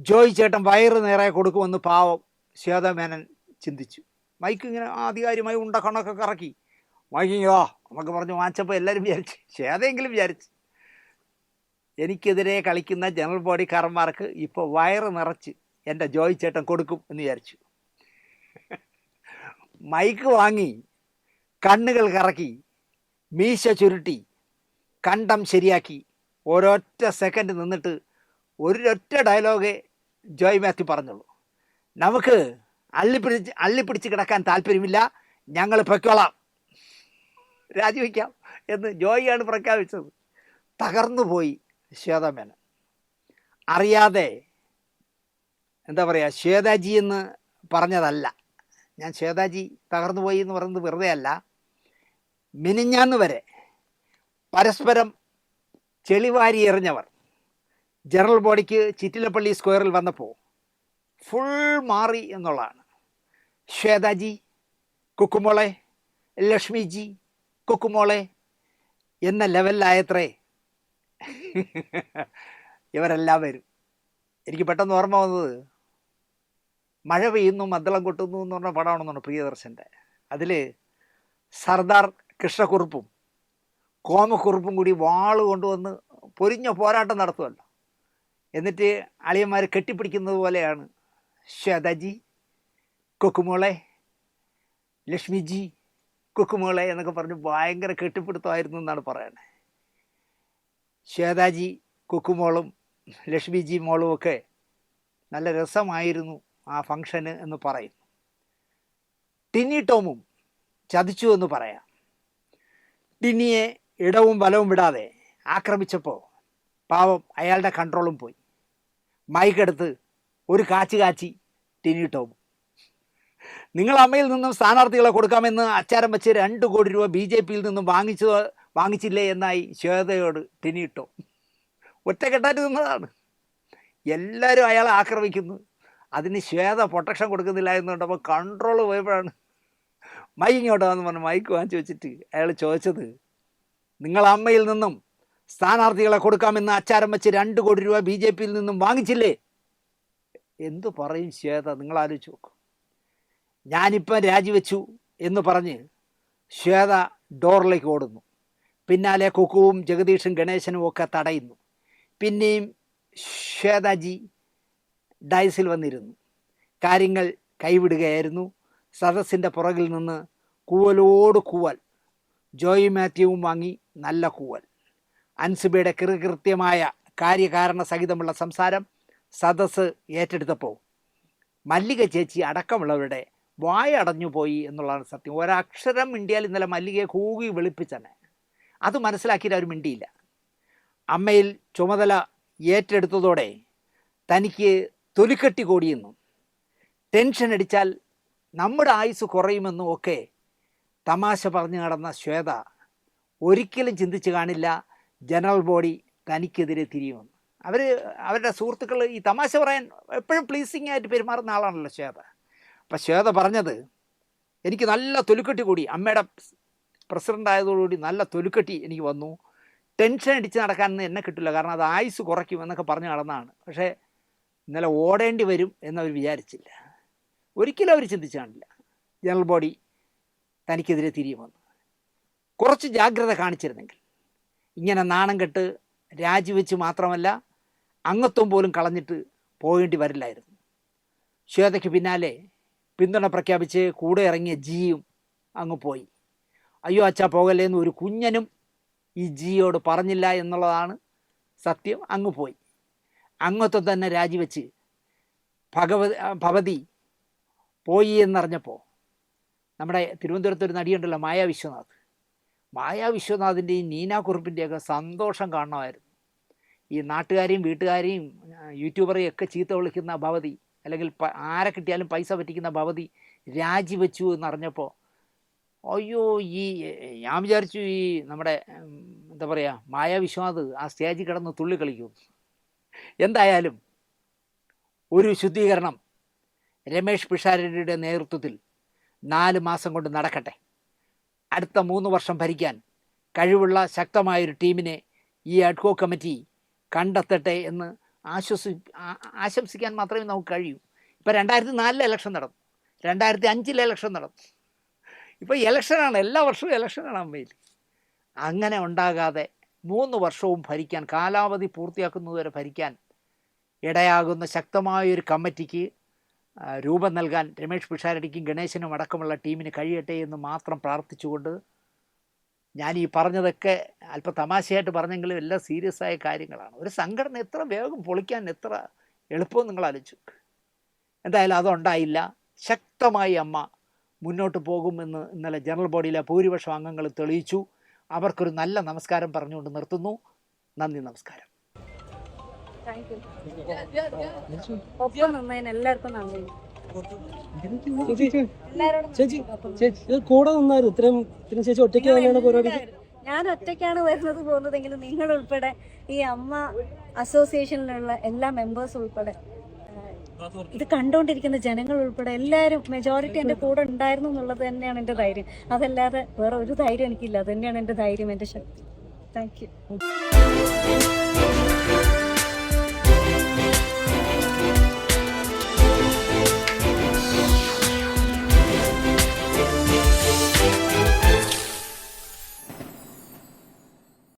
ജോയി ചേട്ടൻ വയറ് നേരെ കൊടുക്കുമെന്ന് പാവം ശ്വേതാ മേനൻ ചിന്തിച്ചു. മൈക്ക് ഇങ്ങനെ ആധികാരികമായി ഉണ്ട കണക്കൊക്കെ കറക്കി മൈക്കിങ്ങോ എന്നൊക്കെ പറഞ്ഞ് വാങ്ങിച്ചപ്പോൾ എല്ലാവരും വിചാരിച്ചു, ശ്വേതയെങ്കിലും വിചാരിച്ചു എനിക്കെതിരെ കളിക്കുന്ന ജനറൽ ബോഡിക്കാരന്മാർക്ക് ഇപ്പോൾ വയറ് നിറച്ച് എൻ്റെ ജോയി ചേട്ടൻ കൊടുക്കും എന്ന് വിചാരിച്ചു. മൈക്ക് വാങ്ങി കണ്ണുകൾ കറക്കി മീശ ചുരുട്ടി കണ്ടം ശരിയാക്കി ഒരൊറ്റ സെക്കൻഡ് നിന്നിട്ട് ഒരൊറ്റ ഡയലോഗേ ജോയി മാത്യു പറഞ്ഞുള്ളൂ. നമുക്ക് അള്ളിപ്പിടിച്ച് കിടക്കാൻ താല്പര്യമില്ല, ഞങ്ങൾ പൊയ്ക്കോളാം, രാജിവെക്കാം എന്ന് ജോയിയാണ് പ്രഖ്യാപിച്ചത്. തകർന്നു പോയി ശ്വേതാ മേനൻ. അറിയാതെ എന്താ പറയുക, ശ്വേതാജി എന്ന് പറഞ്ഞതല്ല, ഞാൻ ശ്വേതാജി തകർന്നു പോയി എന്ന് പറയുന്നത് വെറുതെ അല്ല. മിനിഞ്ഞാന്ന് വരെ പരസ്പരം ചെളിവാരി എറിഞ്ഞവർ ജനറൽ ബോഡിക്ക് ചിറ്റിലപ്പള്ളി സ്ക്വയറിൽ വന്നപ്പോൾ ഫുൾ മാറി എന്നുള്ളതാണ്. ശ്വേതാജി കുക്കുമോളെ, ലക്ഷ്മിജി കുക്കുമോളെ എന്ന ലെവലിലായത്രേ ഇവരെല്ലാം വരും. എനിക്ക് പെട്ടെന്ന് ഓർമ്മ വന്നത് മഴ പെയ്യുന്നു മദ്ദളം കൊട്ടുന്നു എന്ന് പറഞ്ഞ പടമാണെന്നാണ് പ്രിയദർശൻ്റെ. അതിൽ സർദാർ കൃഷ്ണക്കുറുപ്പും കോമക്കുറുപ്പും കൂടി വാള് കൊണ്ടുവന്ന് പൊരിഞ്ഞ പോരാട്ടം നടത്തുമല്ലോ. എന്നിട്ട് അളിയന്മാർ കെട്ടിപ്പിടിക്കുന്നത് പോലെയാണ് ശ്വേതാജി കൊക്കുമോളെ, ലക്ഷ്മിജി കൊക്കുമോളെ എന്നൊക്കെ പറഞ്ഞ് ഭയങ്കര കെട്ടിപ്പിടുത്തമായിരുന്നു എന്നാണ് പറയുന്നത്. ശ്വേതാജി കുക്കുമോളും ലക്ഷ്മിജി മോളും ഒക്കെ നല്ല രസമായിരുന്നു ആ ഫംഗ്ഷന് എന്ന് പറയുന്നു. ടിനി ടോമും ചതിച്ചു എന്ന് പറയാം. ടിനിയെ ഇടവും വലവും വിടാതെ ആക്രമിച്ചപ്പോൾ പാവം അയാളുടെ കൺട്രോളും പോയി. മൈക്കെടുത്ത് ഒരു കാച്ചി ടിനി ടോമും. നിങ്ങൾ അമ്മയിൽ നിന്നും സ്ഥാനാർത്ഥികളെ കൊടുക്കാമെന്ന് അച്ചാരം വെച്ച് 2 കോടി രൂപ BJP യിൽ നിന്നും വാങ്ങിച്ചില്ലേ എന്നായി ശ്വേതയോട് ടിനി ടോം. ഒറ്റക്കെട്ടായിട്ട് നിന്നതാണ്. എല്ലാവരും അയാളെ ആക്രമിക്കുന്നു. അതിന് ശ്വേത പ്രൊട്ടക്ഷൻ കൊടുക്കുന്നില്ല എന്നുണ്ടപ്പോൾ കൺട്രോൾ പോയപ്പോഴാണ് മൈക്കിങ്ങോട്ടാന്ന് പറഞ്ഞ് മൈക്ക് വാങ്ങിച്ചു വെച്ചിട്ട് അയാൾ ചോദിച്ചത്, നിങ്ങൾ അമ്മയിൽ നിന്നും സ്ഥാനാർത്ഥികളെ കൊടുക്കാമെന്ന് അച്ചാരം വെച്ച് 2 കോടി രൂപ BJP യിൽ നിന്നും വാങ്ങിച്ചില്ലേ? എന്തു പറയും ശ്വേത, നിങ്ങൾ ആലോചിച്ച് നോക്കും. ഞാനിപ്പം രാജിവെച്ചു എന്ന് പറഞ്ഞ് ശ്വേത ഡോറിലേക്ക് ഓടുന്നു. പിന്നാലെ കുക്കുവും ജഗദീഷും ഗണേശനും ഒക്കെ തടയുന്നു. പിന്നെയും ശ്വേതാജി ഡയസിൽ വന്നിരുന്നു. കാര്യങ്ങൾ കൈവിടുകയായിരുന്നു. സദസ്സിൻ്റെ പുറകിൽ നിന്ന് കൂവലോട് കൂവൽ. ജോയി മാത്യുവും വാങ്ങി നല്ല കൂവൽ. അൻസുബയുടെ കൃത്യമായ കാര്യകാരണ സഹിതമുള്ള സംസാരം സദസ്സ് ഏറ്റെടുത്തപ്പോൾ മല്ലിക ചേച്ചി അടക്കമുള്ളവരുടെ വായ അടഞ്ഞു പോയി എന്നുള്ളതാണ് സത്യം. ഒരക്ഷരം മിണ്ടിയാൽ ഇന്നലെ മല്ലികയെ കൂകി വെളുപ്പിച്ചെന്നെ. അത് മനസ്സിലാക്കിയിട്ട് അവർ മിണ്ടിയില്ല. അമ്മയിൽ ചുമതല ഏറ്റെടുത്തതോടെ തനിക്ക് തൊലിക്കെട്ടി കൂടിയെന്നും ടെൻഷൻ അടിച്ചാൽ നമ്മുടെ ആയുസ് കുറയുമെന്നും ഒക്കെ തമാശ പറഞ്ഞു നടന്ന ശ്വേത ഒരിക്കലും ചിന്തിച്ച് കാണില്ല ജനറൽ ബോഡി തനിക്കെതിരെ തിരിയുമെന്ന്. അവരുടെ സുഹൃത്തുക്കൾ ഈ തമാശ പറയാൻ എപ്പോഴും പ്ലീസിങ് ആയിട്ട് പെരുമാറുന്ന ആളാണല്ലോ ശ്വേത. അപ്പം ശ്വേത പറഞ്ഞത്, എനിക്ക് നല്ല തൊലിക്കെട്ടി കൂടി, അമ്മയുടെ പ്രസിഡൻ്റ് ആയതോടുകൂടി നല്ല തൊലിക്കെട്ടി എനിക്ക് വന്നു. ടെൻഷൻ അടിച്ച് നടക്കാനൊന്നും എന്നെ കിട്ടില്ല, കാരണം അത് ആയുസ് കുറയ്ക്കും എന്നൊക്കെ പറഞ്ഞ് നടന്നതാണ്. പക്ഷേ ഇന്നലെ ഓടേണ്ടി വരും എന്നവർ വിചാരിച്ചില്ല, ഒരിക്കലും അവർ ചിന്തിച്ചു കാണില്ല. ജനറൽ ബോഡി തനിക്കെതിരെ തിരിയുമെന്ന് കുറച്ച് ജാഗ്രത കാണിച്ചിരുന്നെങ്കിൽ ഇങ്ങനെ നാണം കെട്ട് രാജിവെച്ച് മാത്രമല്ല അംഗത്വം പോലും കളഞ്ഞിട്ട് പോകേണ്ടി വരില്ലായിരുന്നു. ശ്വേതയ്ക്ക് പിന്നാലെ പിന്തുണ പ്രഖ്യാപിച്ച് കൂടെ ഇറങ്ങിയ ജിയും അങ്ങ് പോയി. അയ്യോ അച്ഛാ പോകല്ലേ എന്ന് ഒരു കുഞ്ഞനും ഈ ജിയോട് പറഞ്ഞില്ല എന്നുള്ളതാണ് സത്യം. അങ്ങ് പോയി. അംഗത്വം തന്നെ രാജിവെച്ച് ഭവതി പോയി എന്നറിഞ്ഞപ്പോൾ നമ്മുടെ തിരുവനന്തപുരത്ത് ഒരു നടിയുണ്ടല്ലോ, മായാ വിശ്വനാഥിൻ്റെയും നീന കുറുപ്പിൻ്റെയൊക്കെ സന്തോഷം കാണണമായിരുന്നു. ഈ നാട്ടുകാരെയും വീട്ടുകാരെയും യൂട്യൂബറെയും ഒക്കെ ചീത്ത വിളിക്കുന്ന ഭവതി, അല്ലെങ്കിൽ ആരെ കിട്ടിയാലും പൈസ പറ്റിക്കുന്ന ഭവതി രാജിവെച്ചു എന്നറിഞ്ഞപ്പോൾ അയ്യോ, ഞാൻ വിചാരിച്ചു ഈ നമ്മുടെ എന്താ പറയുക മായാ വിശ്വനാഥ് ആ സ്റ്റേജിൽ കിടന്ന് തുള്ളി കളിക്കും. എന്തായാലും ഒരു ശുദ്ധീകരണം രമേഷ് പിഷാരടിയുടെ നേതൃത്വത്തിൽ 4 മാസം കൊണ്ട് നടക്കട്ടെ. അടുത്ത 3 വർഷം ഭരിക്കാൻ കഴിവുള്ള ശക്തമായൊരു ടീമിനെ ഈ അഡ്കോ കമ്മിറ്റി കണ്ടെത്തട്ടെ എന്ന് ആശംസിക്കാൻ മാത്രമേ നമുക്ക് കഴിയൂ. ഇപ്പോൾ 2004 ഇലക്ഷൻ നടന്നു, 2005 ഇലക്ഷൻ നടന്നു, ഇപ്പോൾ ഇലക്ഷനാണ്, എല്ലാ വർഷവും ഇലക്ഷനാണ് അമ്മയിൽ. അങ്ങനെ ഉണ്ടാകാതെ 3 വർഷവും ഭരിക്കാൻ, കാലാവധി പൂർത്തിയാക്കുന്നതുവരെ ഭരിക്കാൻ ഇടയാകുന്ന ശക്തമായൊരു കമ്മിറ്റിക്ക് രൂപം നൽകാൻ രമേഷ് പിഷാരടിക്കും ഗണേശനും അടക്കമുള്ള ടീമിന് കഴിയട്ടെ എന്ന് മാത്രം പ്രാർത്ഥിച്ചുകൊണ്ട്, ഞാൻ ഈ പറഞ്ഞതൊക്കെ അല്പം തമാശയായിട്ട് പറഞ്ഞെങ്കിലും എല്ലാം സീരിയസ് ആയ കാര്യങ്ങളാണ്. ഒരു സംഘടന എത്ര വേഗം പൊളിക്കാൻ എത്ര എളുപ്പവും നിങ്ങൾ ആലോചിച്ചു. എന്തായാലും അതുണ്ടായില്ല. ശക്തമായി അമ്മ മുന്നോട്ട് പോകുമെന്ന് ഇന്നലെ ജനറൽ ബോഡിയിലെ ഭൂരിപക്ഷം അംഗങ്ങൾ തെളിയിച്ചു. അവർക്കൊരു നല്ല നമസ്കാരം പറഞ്ഞുകൊണ്ട് നിർത്തുന്നു. നന്ദി, നമസ്കാരം. ഒപ്പം നിന്നതിന് എല്ലാവർക്കും നന്ദി. കൂടെ നിന്നായിരുന്നു ഇത്രയും ചേച്ചി ഒറ്റയ്ക്ക് തന്നെയാണ് പരിപാടി. ഞാൻ ഒറ്റയ്ക്കാണ് വരുന്നത് പോകുന്നതെങ്കിലും നിങ്ങൾ ഉൾപ്പെടെ ഈ അമ്മ അസോസിയേഷനിലുള്ള എല്ലാ മെമ്പേഴ്സ് ഉൾപ്പെടെ ഇത് കണ്ടുകൊണ്ടിരിക്കുന്ന ജനങ്ങൾ ഉൾപ്പെടെ എല്ലാവരും മെജോറിറ്റി എൻ്റെ കൂടെ ഉണ്ടായിരുന്നു എന്നുള്ളത് തന്നെയാണ് എൻ്റെ ധൈര്യം. അതല്ലാതെ വേറെ ഒരു ധൈര്യം എനിക്കില്ല. അത് തന്നെയാണ് എൻ്റെ ധൈര്യം, എൻ്റെ ശക്തി. Thank you.